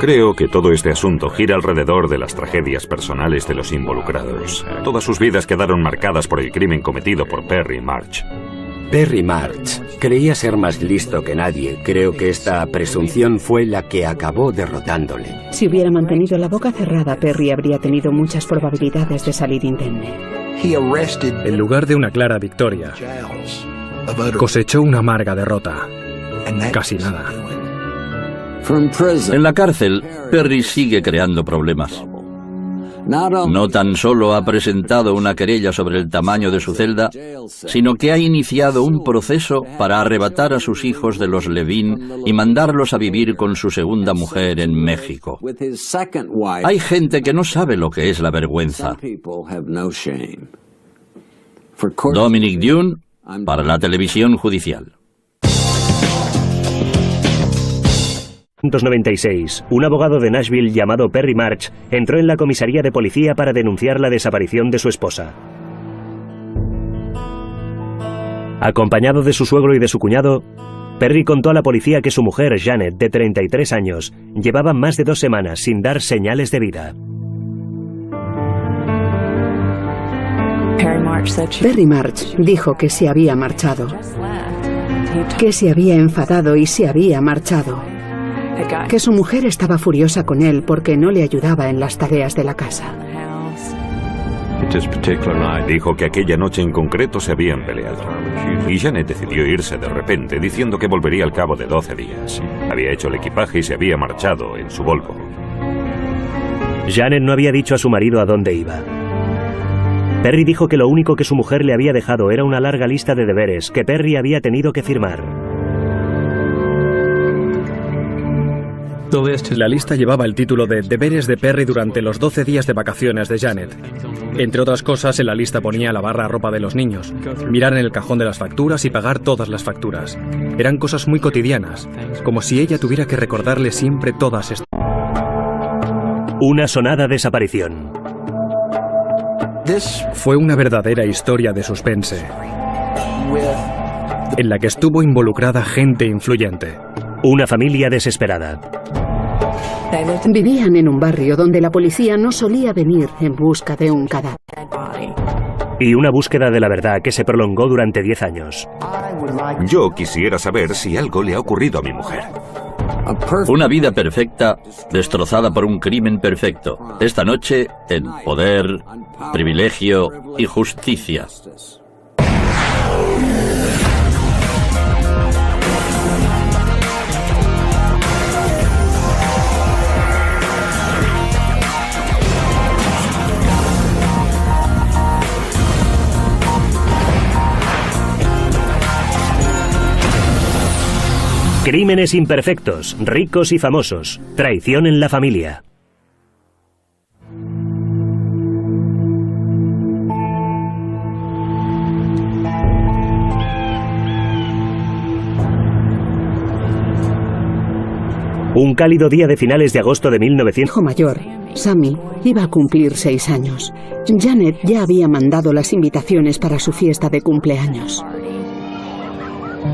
Creo que todo este asunto gira alrededor de las tragedias personales de los involucrados. Todas sus vidas quedaron marcadas por el crimen cometido por Perry March. Perry March creía ser más listo que nadie. Creo que esta presunción fue la que acabó derrotándole. Si hubiera mantenido la boca cerrada, Perry habría tenido muchas probabilidades de salir indemne. En lugar de una clara victoria, cosechó una amarga derrota. Casi nada. En la cárcel, Perry sigue creando problemas. No tan solo ha presentado una querella sobre el tamaño de su celda, sino que ha iniciado un proceso para arrebatar a sus hijos de los Levine y mandarlos a vivir con su segunda mujer en México. Hay gente que no sabe lo que es la vergüenza. Dominic Dunne, para la televisión judicial. 1996, un abogado de Nashville llamado Perry March entró en la comisaría de policía para denunciar la desaparición de su esposa. Acompañado de su suegro y de su cuñado, Perry contó a la policía que su mujer, Janet, de 33 años, llevaba más de 2 semanas sin dar señales de vida. Perry March dijo que se había marchado, que se había enfadado y se había marchado, que su mujer estaba furiosa con él porque no le ayudaba en las tareas de la casa. Dijo que aquella noche en concreto se habían peleado. Y Janet decidió irse de repente, diciendo que volvería al cabo de 12 días. Había hecho el equipaje y se había marchado en su Volvo. Janet no había dicho a su marido a dónde iba. Perry dijo que lo único que su mujer le había dejado era una larga lista de deberes que Perry había tenido que firmar. La lista llevaba el título de Deberes de Perry durante los 12 días de vacaciones de Janet. Entre otras cosas, en la lista ponía lavar la ropa de los niños, mirar en el cajón de las facturas y pagar todas las facturas. Eran cosas muy cotidianas, como si ella tuviera que recordarle siempre todas estas. Una sonada desaparición. Fue una verdadera historia de suspense, en la que estuvo involucrada gente influyente. Una familia desesperada. Vivían en un barrio donde la policía no solía venir en busca de un cadáver. Y una búsqueda de la verdad que se prolongó durante 10 años. Yo quisiera saber si algo le ha ocurrido a mi mujer. Una vida perfecta destrozada por un crimen perfecto. Esta noche, en Poder, Privilegio y Justicia. Crímenes imperfectos, ricos y famosos, traición en la familia. Un cálido día de finales de agosto de 1900. Hijo mayor, Sammy, iba a cumplir 6 años. Janet ya había mandado las invitaciones para su fiesta de cumpleaños.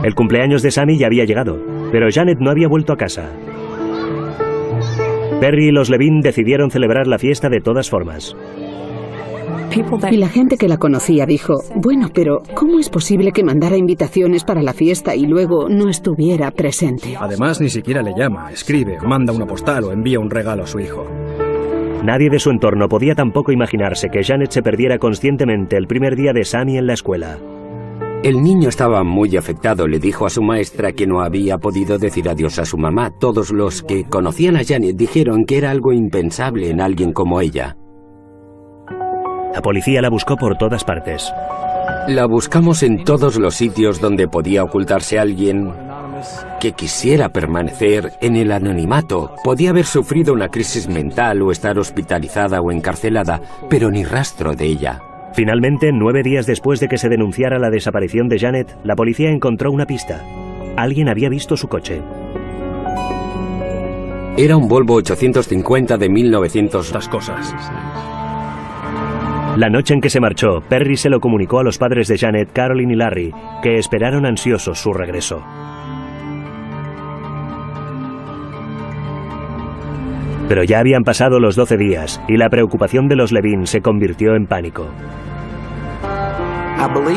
El cumpleaños de Sammy ya había llegado, pero Janet no había vuelto a casa. Perry y los Levin decidieron celebrar la fiesta de todas formas. Y la gente que la conocía dijo, bueno, pero ¿cómo es posible que mandara invitaciones para la fiesta y luego no estuviera presente? Además, ni siquiera le llama, escribe, manda una postal o envía un regalo a su hijo. Nadie de su entorno podía tampoco imaginarse que Janet se perdiera conscientemente el primer día de Sammy en la escuela. El niño estaba muy afectado, le dijo a su maestra que no había podido decir adiós a su mamá. Todos los que conocían a Janet dijeron que era algo impensable en alguien como ella. La policía la buscó por todas partes. La buscamos en todos los sitios donde podía ocultarse alguien que quisiera permanecer en el anonimato. Podía haber sufrido una crisis mental o estar hospitalizada o encarcelada, pero ni rastro de ella. Finalmente, 9 días después de que se denunciara la desaparición de Janet, la policía encontró una pista. Alguien había visto su coche. Era un Volvo 850 de 1900. Estas cosas. La noche en que se marchó, Perry se lo comunicó a los padres de Janet, Carolyn y Larry, que esperaron ansiosos su regreso. Pero ya habían pasado los 12 días y la preocupación de los Levin se convirtió en pánico.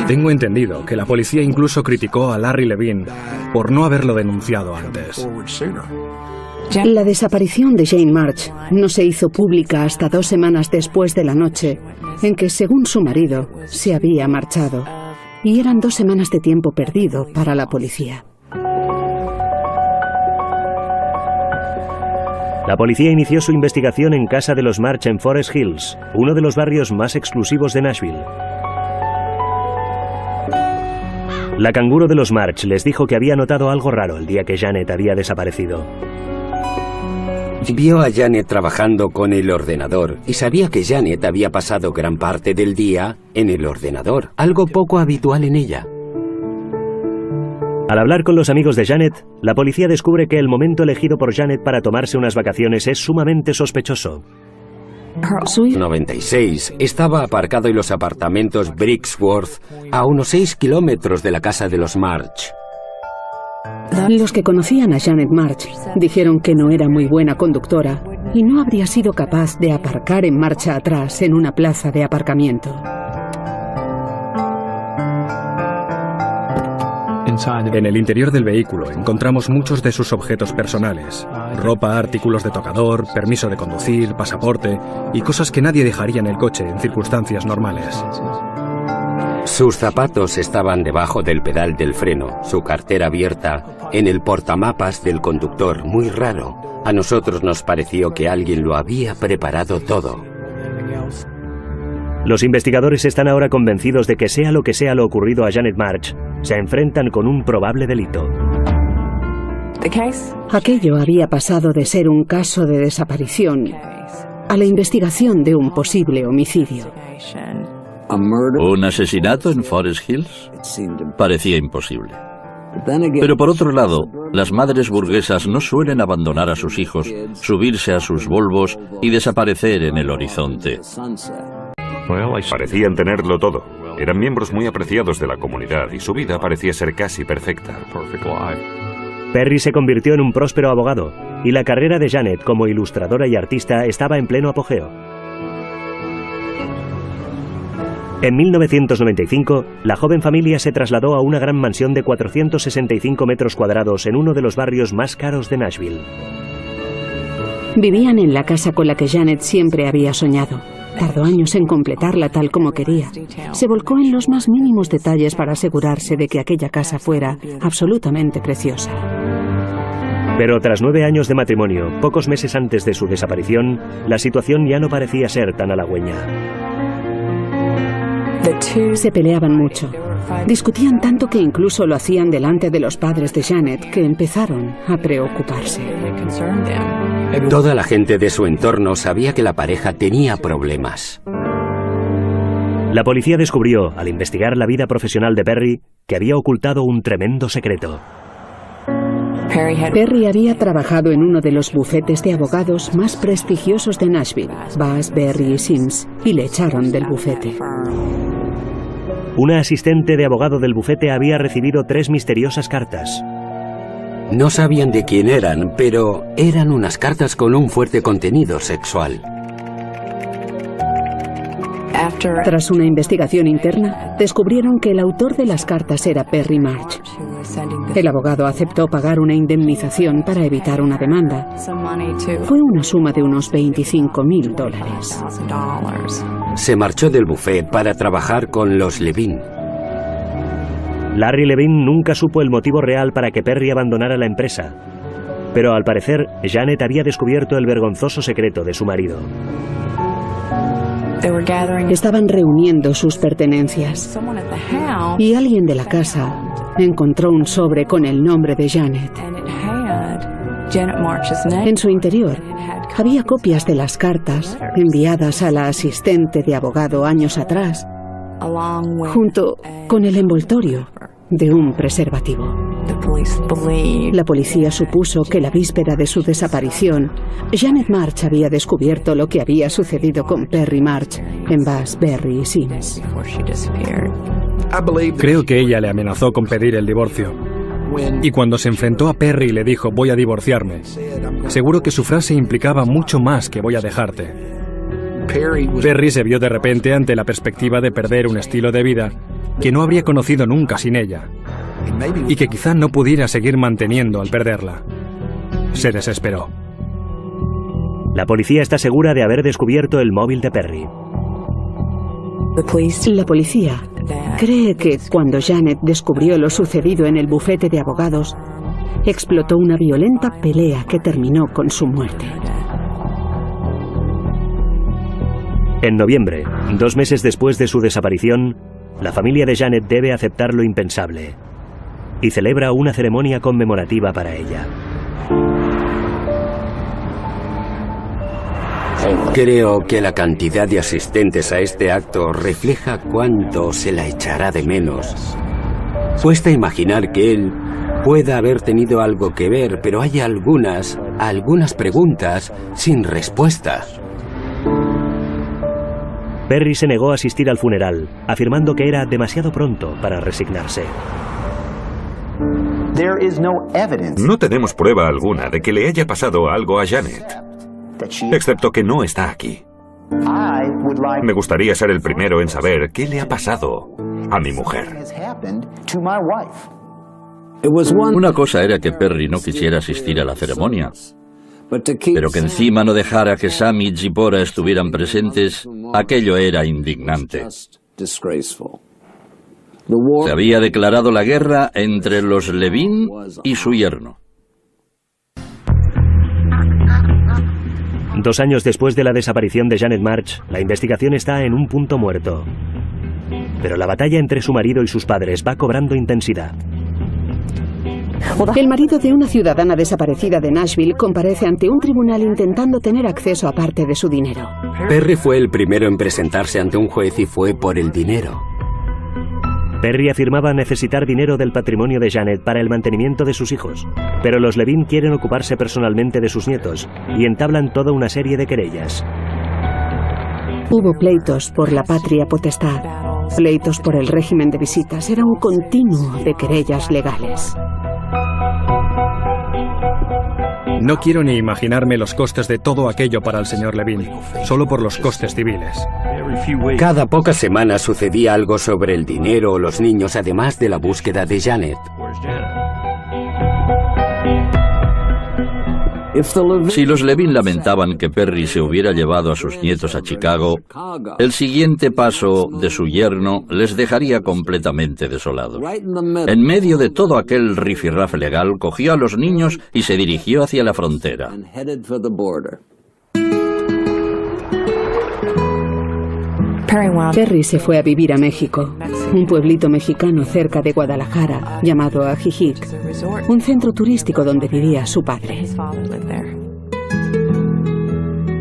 Tengo entendido que la policía incluso criticó a Larry Levin por no haberlo denunciado antes. La desaparición de Jane March no se hizo pública hasta 2 semanas después de la noche en que, según su marido, se había marchado. Y eran 2 semanas de tiempo perdido para la policía. La policía inició su investigación en casa de los March en Forest Hills, uno de los barrios más exclusivos de Nashville. La canguro de los March les dijo que había notado algo raro el día que Janet había desaparecido. Vio a Janet trabajando con el ordenador y sabía que Janet había pasado gran parte del día en el ordenador, algo poco habitual en ella. Al hablar con los amigos de Janet, la policía descubre que el momento elegido por Janet para tomarse unas vacaciones es sumamente sospechoso. Su 96 estaba aparcado en los apartamentos Brixworth, a unos 6 kilómetros de la casa de los March. Los que conocían a Janet March dijeron que no era muy buena conductora y no habría sido capaz de aparcar en marcha atrás en una plaza de aparcamiento. En el interior del vehículo encontramos muchos de sus objetos personales. Ropa, artículos de tocador, permiso de conducir, pasaporte y cosas que nadie dejaría en el coche en circunstancias normales. Sus zapatos estaban debajo del pedal del freno, su cartera abierta en el portamapas del conductor, muy raro. A nosotros nos pareció que alguien lo había preparado todo. Los investigadores están ahora convencidos de que sea lo ocurrido a Janet March, se enfrentan con un probable delito. Aquello había pasado de ser un caso de desaparición a la investigación de un posible homicidio. ¿Un asesinato en Forest Hills? Parecía imposible. Pero por otro lado, las madres burguesas no suelen abandonar a sus hijos, subirse a sus Volvos y desaparecer en el horizonte. Parecían tenerlo todo. Eran miembros muy apreciados de la comunidad y su vida parecía ser casi perfecta. Perry se convirtió en un próspero abogado y la carrera de Janet como ilustradora y artista estaba en pleno apogeo. En 1995, la joven familia se trasladó a una gran mansión de 465 metros cuadrados en uno de los barrios más caros de Nashville. Vivían en la casa con la que Janet siempre había soñado. Tardó años en completarla tal como quería. Se volcó en los más mínimos detalles para asegurarse de que aquella casa fuera absolutamente preciosa. Pero tras 9 años de matrimonio, pocos meses antes de su desaparición, la situación ya no parecía ser tan halagüeña. Se peleaban mucho. Discutían tanto que incluso lo hacían delante de los padres de Janet, que empezaron a preocuparse. Toda la gente de su entorno sabía que la pareja tenía problemas. La policía descubrió, al investigar la vida profesional de Perry, que había ocultado un tremendo secreto. Perry había trabajado en uno de los bufetes de abogados más prestigiosos de Nashville, Bass, Berry y Sims, y le echaron del bufete. Una asistente de abogado del bufete había recibido 3 misteriosas cartas. No sabían de quién eran, pero eran unas cartas con un fuerte contenido sexual. Tras una investigación interna, descubrieron que el autor de las cartas era Perry March. El abogado aceptó pagar una indemnización para evitar una demanda. Fue una suma de unos $25,000. Se marchó del buffet para trabajar con los Levin. Larry Levin nunca supo el motivo real para que Perry abandonara la empresa. Pero al parecer, Janet había descubierto el vergonzoso secreto de su marido. Estaban reuniendo sus pertenencias y alguien de la casa encontró un sobre con el nombre de Janet. En su interior había copias de las cartas enviadas a la asistente de abogado años atrás, junto con el envoltorio de un preservativo. La policía supuso que la víspera de su desaparición, Janet March había descubierto lo que había sucedido con Perry March en Bass, Berry y Sims. Creo que ella le amenazó con pedir el divorcio. Y cuando se enfrentó a Perry y le dijo voy a divorciarme, seguro que su frase implicaba mucho más que voy a dejarte. Perry se vio de repente ante la perspectiva de perder un estilo de vida que no habría conocido nunca sin ella, y que quizá no pudiera seguir manteniendo al perderla. Se desesperó. La policía está segura de haber descubierto el móvil de Perry. La policía cree que cuando Janet descubrió lo sucedido en el bufete de abogados, explotó una violenta pelea que terminó con su muerte. En noviembre, 2 meses después de su desaparición, la familia de Janet debe aceptar lo impensable y celebra una ceremonia conmemorativa para ella. Creo que la cantidad de asistentes a este acto refleja cuánto se la echará de menos. Cuesta imaginar que él pueda haber tenido algo que ver, pero hay algunas preguntas sin respuesta. Perry se negó a asistir al funeral, afirmando que era demasiado pronto para resignarse. No tenemos prueba alguna de que le haya pasado algo a Janet, excepto que no está aquí. Me gustaría ser el primero en saber qué le ha pasado a mi mujer. Una cosa era que Perry no quisiera asistir a la ceremonia, pero que encima no dejara que Sam y Zipporah estuvieran presentes, aquello era indignante. Se había declarado la guerra entre los Levin y su yerno. 2 años después de la desaparición de Janet March, la investigación está en un punto muerto. Pero la batalla entre su marido y sus padres va cobrando intensidad. El marido de una ciudadana desaparecida de Nashville comparece ante un tribunal intentando tener acceso a parte de su dinero. Perry fue el primero en presentarse ante un juez y fue por el dinero. Perry afirmaba necesitar dinero del patrimonio de Janet para el mantenimiento de sus hijos, pero los Levin quieren ocuparse personalmente de sus nietos y entablan toda una serie de querellas. Hubo pleitos por la patria potestad, pleitos por el régimen de visitas. Era un continuo de querellas legales. No quiero ni imaginarme los costes de todo aquello para el señor Levin, solo por los costes civiles. Cada pocas semanas sucedía algo sobre el dinero o los niños, además de la búsqueda de Janet. Si los Levin lamentaban que Perry se hubiera llevado a sus nietos a Chicago, el siguiente paso de su yerno les dejaría completamente desolados. En medio de todo aquel rifirrafe legal, cogió a los niños y se dirigió hacia la frontera. Perry se fue a vivir a México, un pueblito mexicano cerca de Guadalajara llamado Ajijic, un centro turístico donde vivía su padre.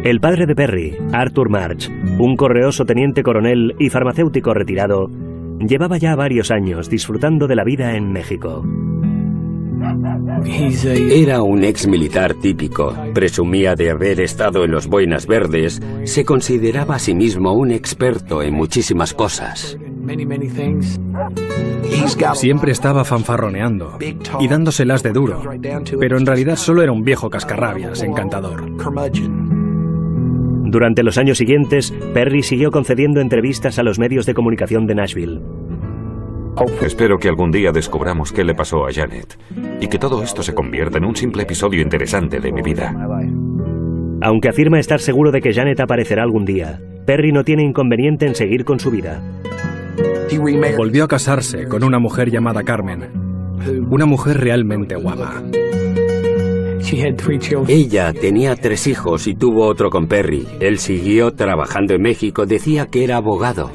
El padre de Perry, Arthur March, un correoso teniente coronel y farmacéutico retirado, llevaba ya varios años disfrutando de la vida en México. Era un ex militar típico, presumía de haber estado en los Boinas Verdes, se consideraba a sí mismo un experto en muchísimas cosas. Siempre estaba fanfarroneando y dándoselas de duro, pero en realidad solo era un viejo cascarrabias encantador. Durante los años siguientes, Perry siguió concediendo entrevistas a los medios de comunicación de Nashville. Espero que algún día descubramos qué le pasó a Janet y que todo esto se convierta en un simple episodio interesante de mi vida. Aunque afirma estar seguro de que Janet aparecerá algún día, Perry no tiene inconveniente en seguir con su vida. Volvió a casarse con una mujer llamada Carmen, una mujer realmente guapa. Ella tenía 3 hijos y tuvo otro con Perry. Él siguió trabajando en México, decía que era abogado.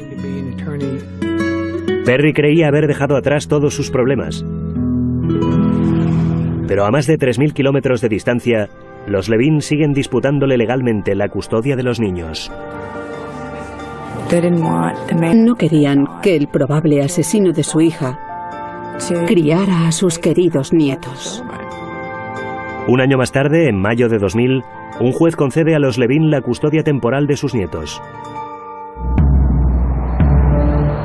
Perry creía haber dejado atrás todos sus problemas. Pero a más de 3.000 kilómetros de distancia, los Levin siguen disputándole legalmente la custodia de los niños. No querían que el probable asesino de su hija criara a sus queridos nietos. Un año más tarde, en mayo de 2000, un juez concede a los Levin la custodia temporal de sus nietos.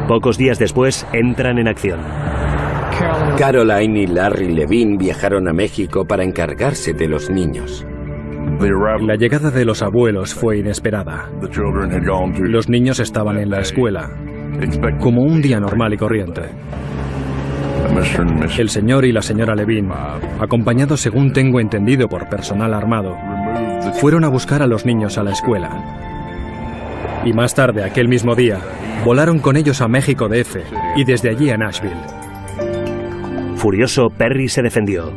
Pocos días después, entran en acción. Caroline y Larry Levin viajaron a México para encargarse de los niños. La llegada de los abuelos fue inesperada. Los niños estaban en la escuela, como un día normal y corriente. El señor y la señora Levin, acompañados según tengo entendido por personal armado, fueron a buscar a los niños a la escuela. Y más tarde, aquel mismo día, volaron con ellos a México DF y desde allí a Nashville. Furioso, Perry se defendió.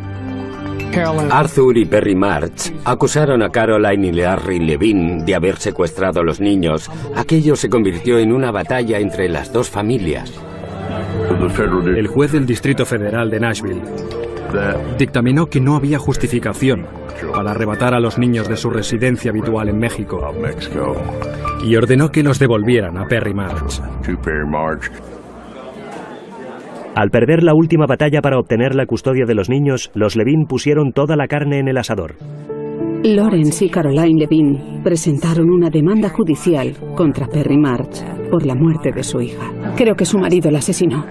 Arthur y Perry March acusaron a Caroline y Larry Levin de haber secuestrado a los niños. Aquello se convirtió en una batalla entre las dos familias. El juez del Distrito Federal de Nashville dictaminó que no había justificación para arrebatar a los niños de su residencia habitual en México y ordenó que los devolvieran a Perry March. Al perder la última batalla para obtener la custodia de los niños, los Levin pusieron toda la carne en el asador. Lawrence y Caroline Levin presentaron una demanda judicial contra Perry March por la muerte de su hija. Creo que su marido la asesinó.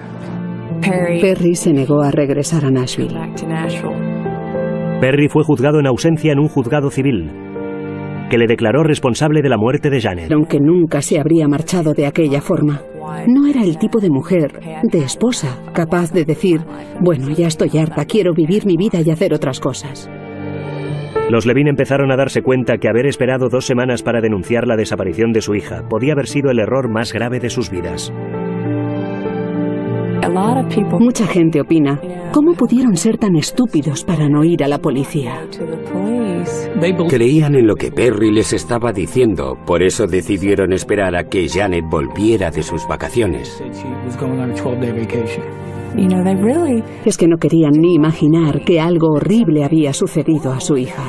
Perry se negó a regresar a Nashville. Perry fue juzgado en ausencia en un juzgado civil, que le declaró responsable de la muerte de Janet. Aunque nunca se habría marchado de aquella forma. No era el tipo de mujer, de esposa, capaz de decir, bueno, ya estoy harta, quiero vivir mi vida y hacer otras cosas. Los Levin empezaron a darse cuenta que haber esperado 2 semanas para denunciar la desaparición de su hija podía haber sido el error más grave de sus vidas. Mucha gente opina, ¿cómo pudieron ser tan estúpidos para no ir a la policía? Creían en lo que Perry les estaba diciendo, por eso decidieron esperar a que Janet volviera de sus vacaciones. Es que no querían ni imaginar que algo horrible había sucedido a su hija.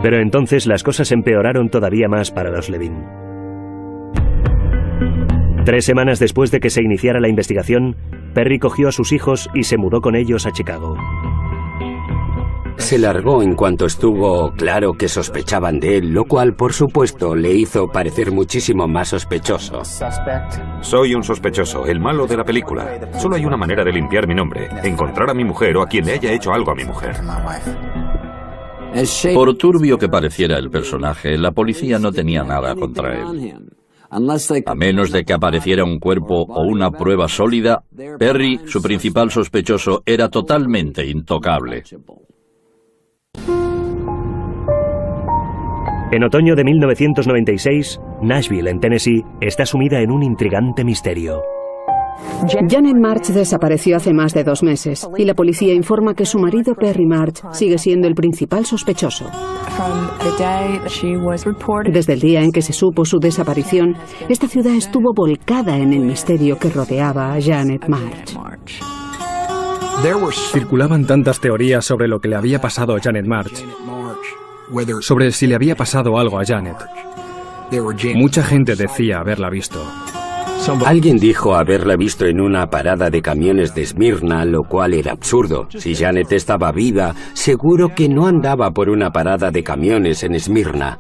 Pero entonces las cosas empeoraron todavía más para los Levin. 3 semanas después de que se iniciara la investigación, Perry cogió a sus hijos y se mudó con ellos a Chicago. Se largó en cuanto estuvo claro que sospechaban de él, lo cual, por supuesto, le hizo parecer muchísimo más sospechoso. Soy un sospechoso, el malo de la película. Solo hay una manera de limpiar mi nombre: encontrar a mi mujer o a quien le haya hecho algo a mi mujer. Por turbio que pareciera el personaje, la policía no tenía nada contra él. A menos de que apareciera un cuerpo o una prueba sólida, Perry, su principal sospechoso, era totalmente intocable. En otoño de 1996, Nashville, en Tennessee, está sumida en un intrigante misterio. Janet March desapareció hace más de 2 meses y la policía informa que su marido Perry March sigue siendo el principal sospechoso. Desde el día en que se supo su desaparición, esta ciudad estuvo volcada en el misterio que rodeaba a Janet March. Circulaban tantas teorías sobre lo que le había pasado a Janet March, sobre si le había pasado algo a Janet. Mucha gente decía haberla visto. Alguien dijo haberla visto en una parada de camiones de Esmirna, lo cual era absurdo. Si Janet estaba viva, seguro que no andaba por una parada de camiones en Esmirna.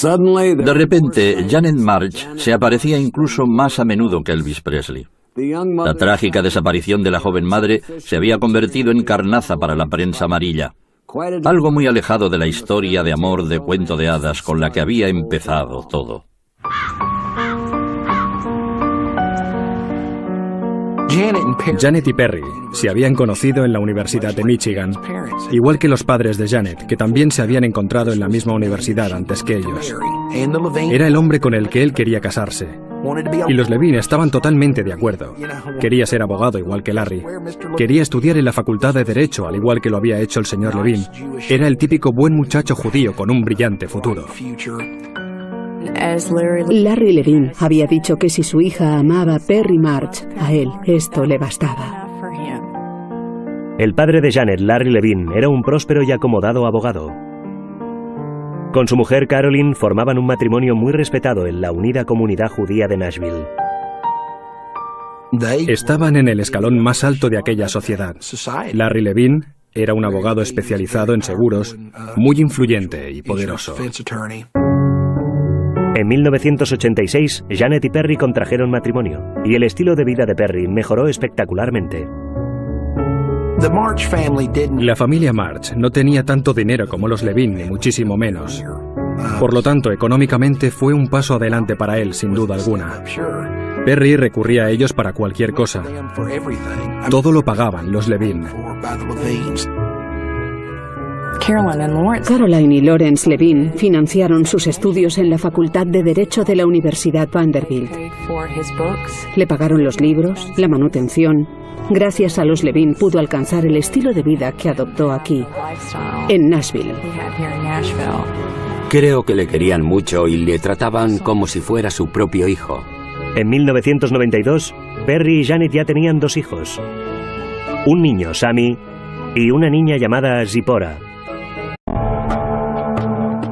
De repente, Janet March se aparecía incluso más a menudo que Elvis Presley. La trágica desaparición de la joven madre se había convertido en carnaza para la prensa amarilla. Algo muy alejado de la historia de amor de cuento de hadas con la que había empezado todo. Janet y Perry se habían conocido en la Universidad de Michigan, igual que los padres de Janet, que también se habían encontrado en la misma universidad antes que ellos. Era el hombre con el que él quería casarse. Y los Levine estaban totalmente de acuerdo. Quería ser abogado igual que Larry. Quería estudiar en la Facultad de Derecho, al igual que lo había hecho el señor Levine. Era el típico buen muchacho judío con un brillante futuro. Larry Levine había dicho que si su hija amaba a Perry March, a él esto le bastaba. El padre de Janet, Larry Levine, era un próspero y acomodado abogado. Con su mujer Carolyn formaban un matrimonio muy respetado en la unida comunidad judía de Nashville. Estaban en el escalón más alto de aquella sociedad. Larry Levine era un abogado especializado en seguros, muy influyente y poderoso. En 1986, Janet y Perry contrajeron matrimonio, y el estilo de vida de Perry mejoró espectacularmente. La familia March no tenía tanto dinero como los Levine, ni muchísimo menos. Por lo tanto, económicamente fue un paso adelante para él, sin duda alguna. Perry recurría a ellos para cualquier cosa. Todo lo pagaban los Levine. Caroline y Lawrence Levine financiaron sus estudios en la Facultad de Derecho de la Universidad Vanderbilt. Le pagaron los libros, la manutención. Gracias a los Levine pudo alcanzar el estilo de vida que adoptó aquí, en Nashville. Creo que le querían mucho y le trataban como si fuera su propio hijo. En 1992, Perry y Janet ya tenían 2 hijos. Un niño, Sammy, y una niña llamada Zipporah.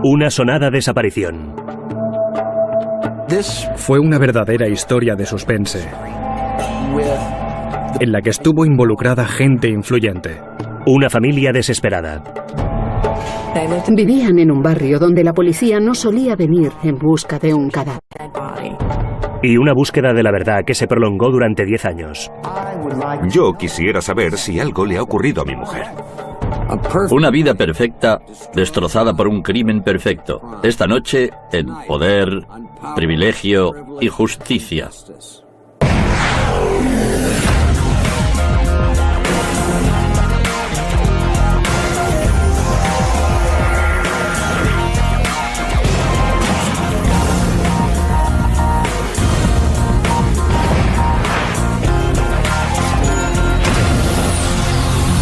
Una sonada desaparición. Fue una verdadera historia de suspense, en la que estuvo involucrada gente influyente. Una familia desesperada. Vivían en un barrio donde la policía no solía venir en busca de un cadáver. Y una búsqueda de la verdad que se prolongó durante 10 años. Yo quisiera saber si algo le ha ocurrido a mi mujer. Una vida perfecta destrozada por un crimen perfecto. Esta noche, en Poder, Privilegio y Justicia.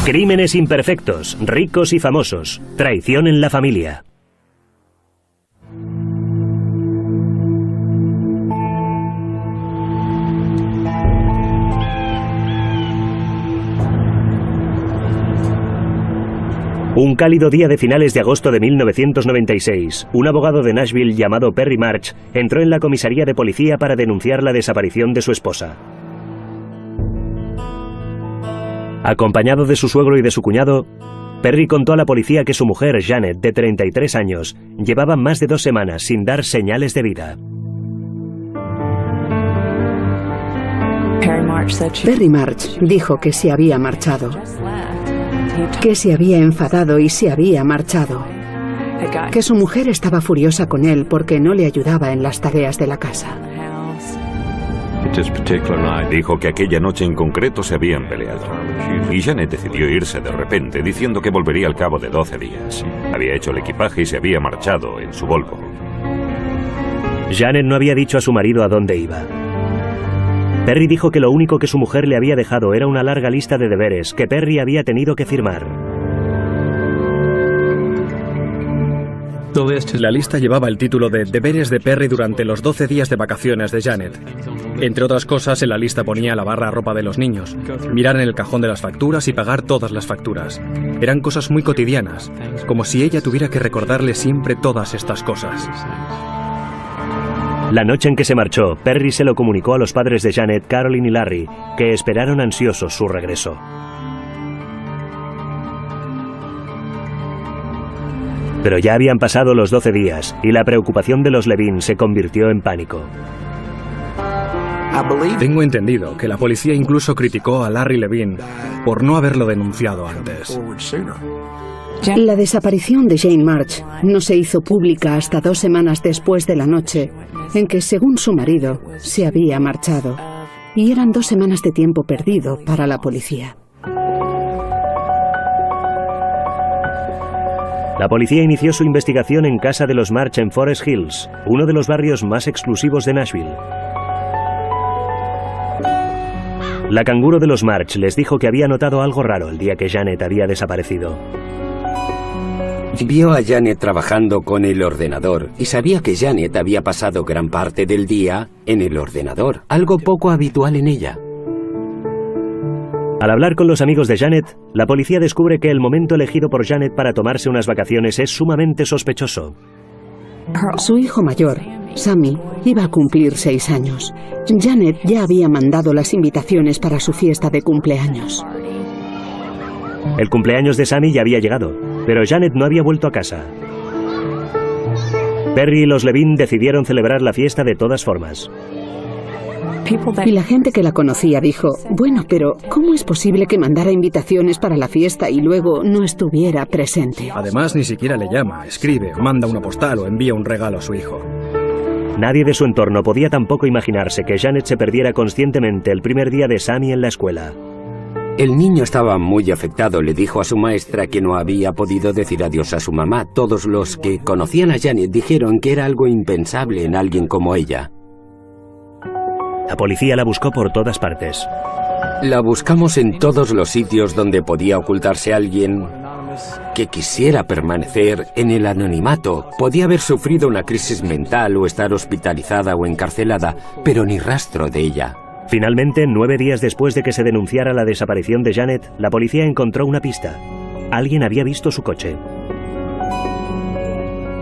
Crímenes imperfectos, ricos y famosos, traición en la familia. Un cálido día de finales de agosto de 1996, un abogado de Nashville llamado Perry March entró en la comisaría de policía para denunciar la desaparición de su esposa. Acompañado de su suegro y de su cuñado, Perry contó a la policía que su mujer, Janet, de 33 años, llevaba más de 2 semanas sin dar señales de vida. Perry March dijo que se había marchado, que se había enfadado y se había marchado, que su mujer estaba furiosa con él porque no le ayudaba en las tareas de la casa. Dijo que aquella noche en concreto se habían peleado. Y Janet decidió irse de repente, diciendo que volvería al cabo de 12 días. Había hecho el equipaje y se había marchado en su Volvo. Janet no había dicho a su marido a dónde iba. Perry dijo que lo único que su mujer le había dejado era una larga lista de deberes que Perry había tenido que firmar. La lista llevaba el título de Deberes de Perry durante los 12 días de vacaciones de Janet. Entre otras cosas, en la lista ponía lavar la ropa de los niños, mirar en el cajón de las facturas y pagar todas las facturas. Eran cosas muy cotidianas, como si ella tuviera que recordarle siempre todas estas cosas. La noche en que se marchó, Perry se lo comunicó a los padres de Janet, Carolyn y Larry, que esperaron ansiosos su regreso. Pero ya habían pasado los 12 días y la preocupación de los Levin se convirtió en pánico. Tengo entendido que la policía incluso criticó a Larry Levin por no haberlo denunciado antes. La desaparición de Jane March no se hizo pública hasta 2 semanas después de la noche en que, según su marido, se había marchado. Y eran 2 semanas de tiempo perdido para la policía. La policía inició su investigación en casa de los March en Forest Hills, uno de los barrios más exclusivos de Nashville. La canguro de los March les dijo que había notado algo raro el día que Janet había desaparecido. Vio a Janet trabajando con el ordenador y sabía que Janet había pasado gran parte del día en el ordenador, algo poco habitual en ella. Al hablar con los amigos de Janet, la policía descubre que el momento elegido por Janet para tomarse unas vacaciones es sumamente sospechoso. Su hijo mayor, Sammy, iba a cumplir 6 años. Janet ya había mandado las invitaciones para su fiesta de cumpleaños. El cumpleaños de Sammy ya había llegado, pero Janet no había vuelto a casa. Perry y los Levin decidieron celebrar la fiesta de todas formas. Y la gente que la conocía dijo, bueno, pero ¿cómo es posible que mandara invitaciones para la fiesta y luego no estuviera presente? Además, ni siquiera le llama, escribe, manda una postal o envía un regalo a su hijo. Nadie de su entorno podía tampoco imaginarse que Janet se perdiera conscientemente el primer día de Sammy en la escuela. El niño estaba muy afectado, le dijo a su maestra que no había podido decir adiós a su mamá. Todos los que conocían a Janet dijeron que era algo impensable en alguien como ella. La policía la buscó por todas partes. La buscamos en todos los sitios donde podía ocultarse alguien que quisiera permanecer en el anonimato. Podía haber sufrido una crisis mental o estar hospitalizada o encarcelada, pero ni rastro de ella. Finalmente, 9 días después de que se denunciara la desaparición de Janet, la policía encontró una pista. Alguien había visto su coche.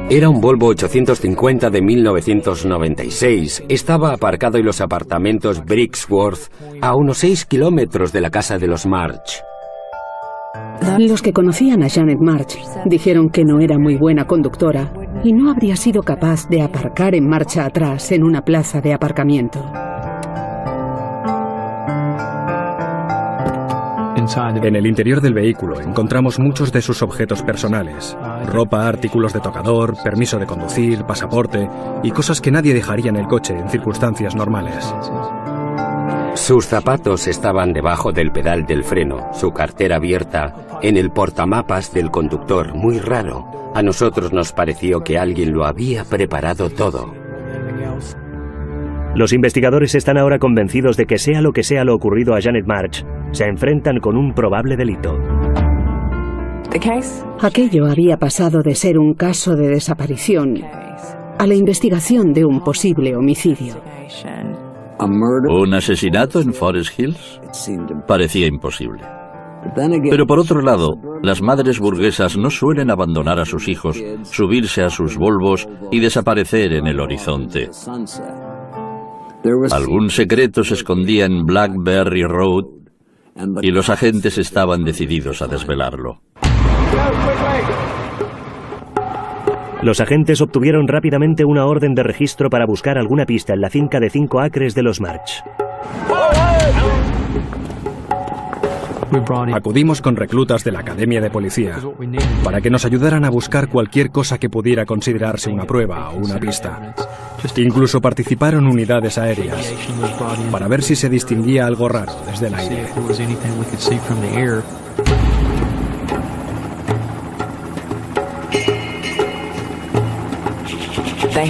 Era un Volvo 850 de 1996. Estaba aparcado en los apartamentos Brixworth, a unos 6 kilómetros de la casa de los March. Los que conocían a Janet March dijeron que no era muy buena conductora y no habría sido capaz de aparcar en marcha atrás en una plaza de aparcamiento. En el interior del vehículo encontramos muchos de sus objetos personales. Ropa, artículos de tocador, permiso de conducir, pasaporte y cosas que nadie dejaría en el coche en circunstancias normales. Sus zapatos estaban debajo del pedal del freno, su cartera abierta en el portamapas del conductor, muy raro. A nosotros nos pareció que alguien lo había preparado todo. Los investigadores están ahora convencidos de que sea lo ocurrido a Janet March, se enfrentan con un probable delito. Aquello había pasado de ser un caso de desaparición a la investigación de un posible homicidio. ¿Un asesinato en Forest Hills? Parecía imposible. Pero por otro lado, las madres burguesas no suelen abandonar a sus hijos, subirse a sus Volvos y desaparecer en el horizonte. Algún secreto se escondía en Blackberry Road y los agentes estaban decididos a desvelarlo. Los agentes obtuvieron rápidamente una orden de registro para buscar alguna pista en la finca de 5 acres de los March. Acudimos con reclutas de la Academia de Policía para que nos ayudaran a buscar cualquier cosa que pudiera considerarse una prueba o una pista. Incluso participaron unidades aéreas para ver si se distinguía algo raro desde el aire.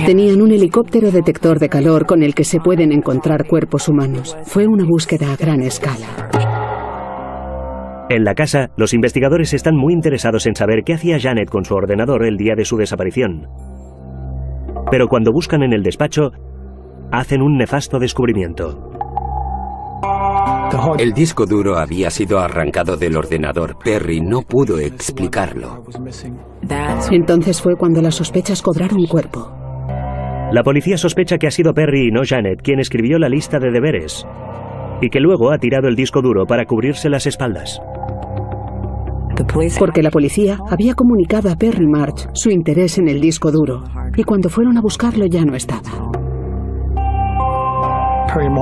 Tenían un helicóptero detector de calor con el que se pueden encontrar cuerpos humanos. Fue una búsqueda a gran escala. En la casa, los investigadores están muy interesados en saber qué hacía Janet con su ordenador el día de su desaparición. Pero cuando buscan en el despacho, hacen un nefasto descubrimiento. El disco duro había sido arrancado del ordenador. Perry no pudo explicarlo. Entonces fue cuando las sospechas cobraron cuerpo. La policía sospecha que ha sido Perry y no Janet quien escribió la lista de deberes, y que luego ha tirado el disco duro para cubrirse las espaldas. Porque la policía había comunicado a Perry March su interés en el disco duro, y cuando fueron a buscarlo ya no estaba.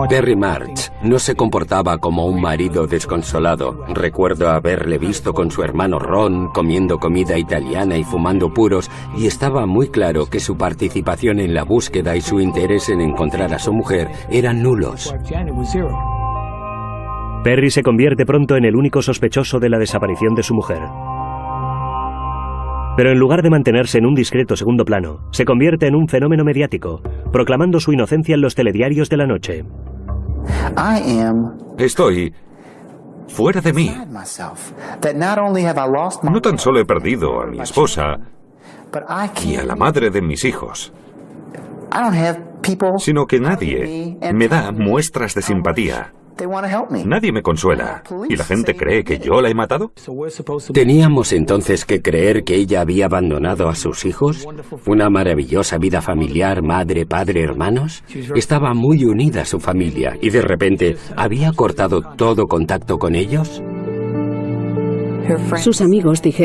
Perry March no se comportaba como un marido desconsolado. Recuerdo haberle visto con su hermano Ron comiendo comida italiana y fumando puros, y estaba muy claro que su participación en la búsqueda y su interés en encontrar a su mujer eran nulos. Perry se convierte pronto en el único sospechoso de la desaparición de su mujer. Pero en lugar de mantenerse en un discreto segundo plano, se convierte en un fenómeno mediático, proclamando su inocencia en los telediarios de la noche. Estoy fuera de mí. No tan solo he perdido a mi esposa y a la madre de mis hijos, sino que nadie me da muestras de simpatía. Nadie me consuela. ¿Y la gente cree que yo la he matado? ¿Teníamos entonces que creer que ella había abandonado a sus hijos? ¿Una maravillosa vida familiar, madre, padre, hermanos? Estaba muy unida a su familia y de repente había cortado todo contacto con ellos. Sus amigos dijeron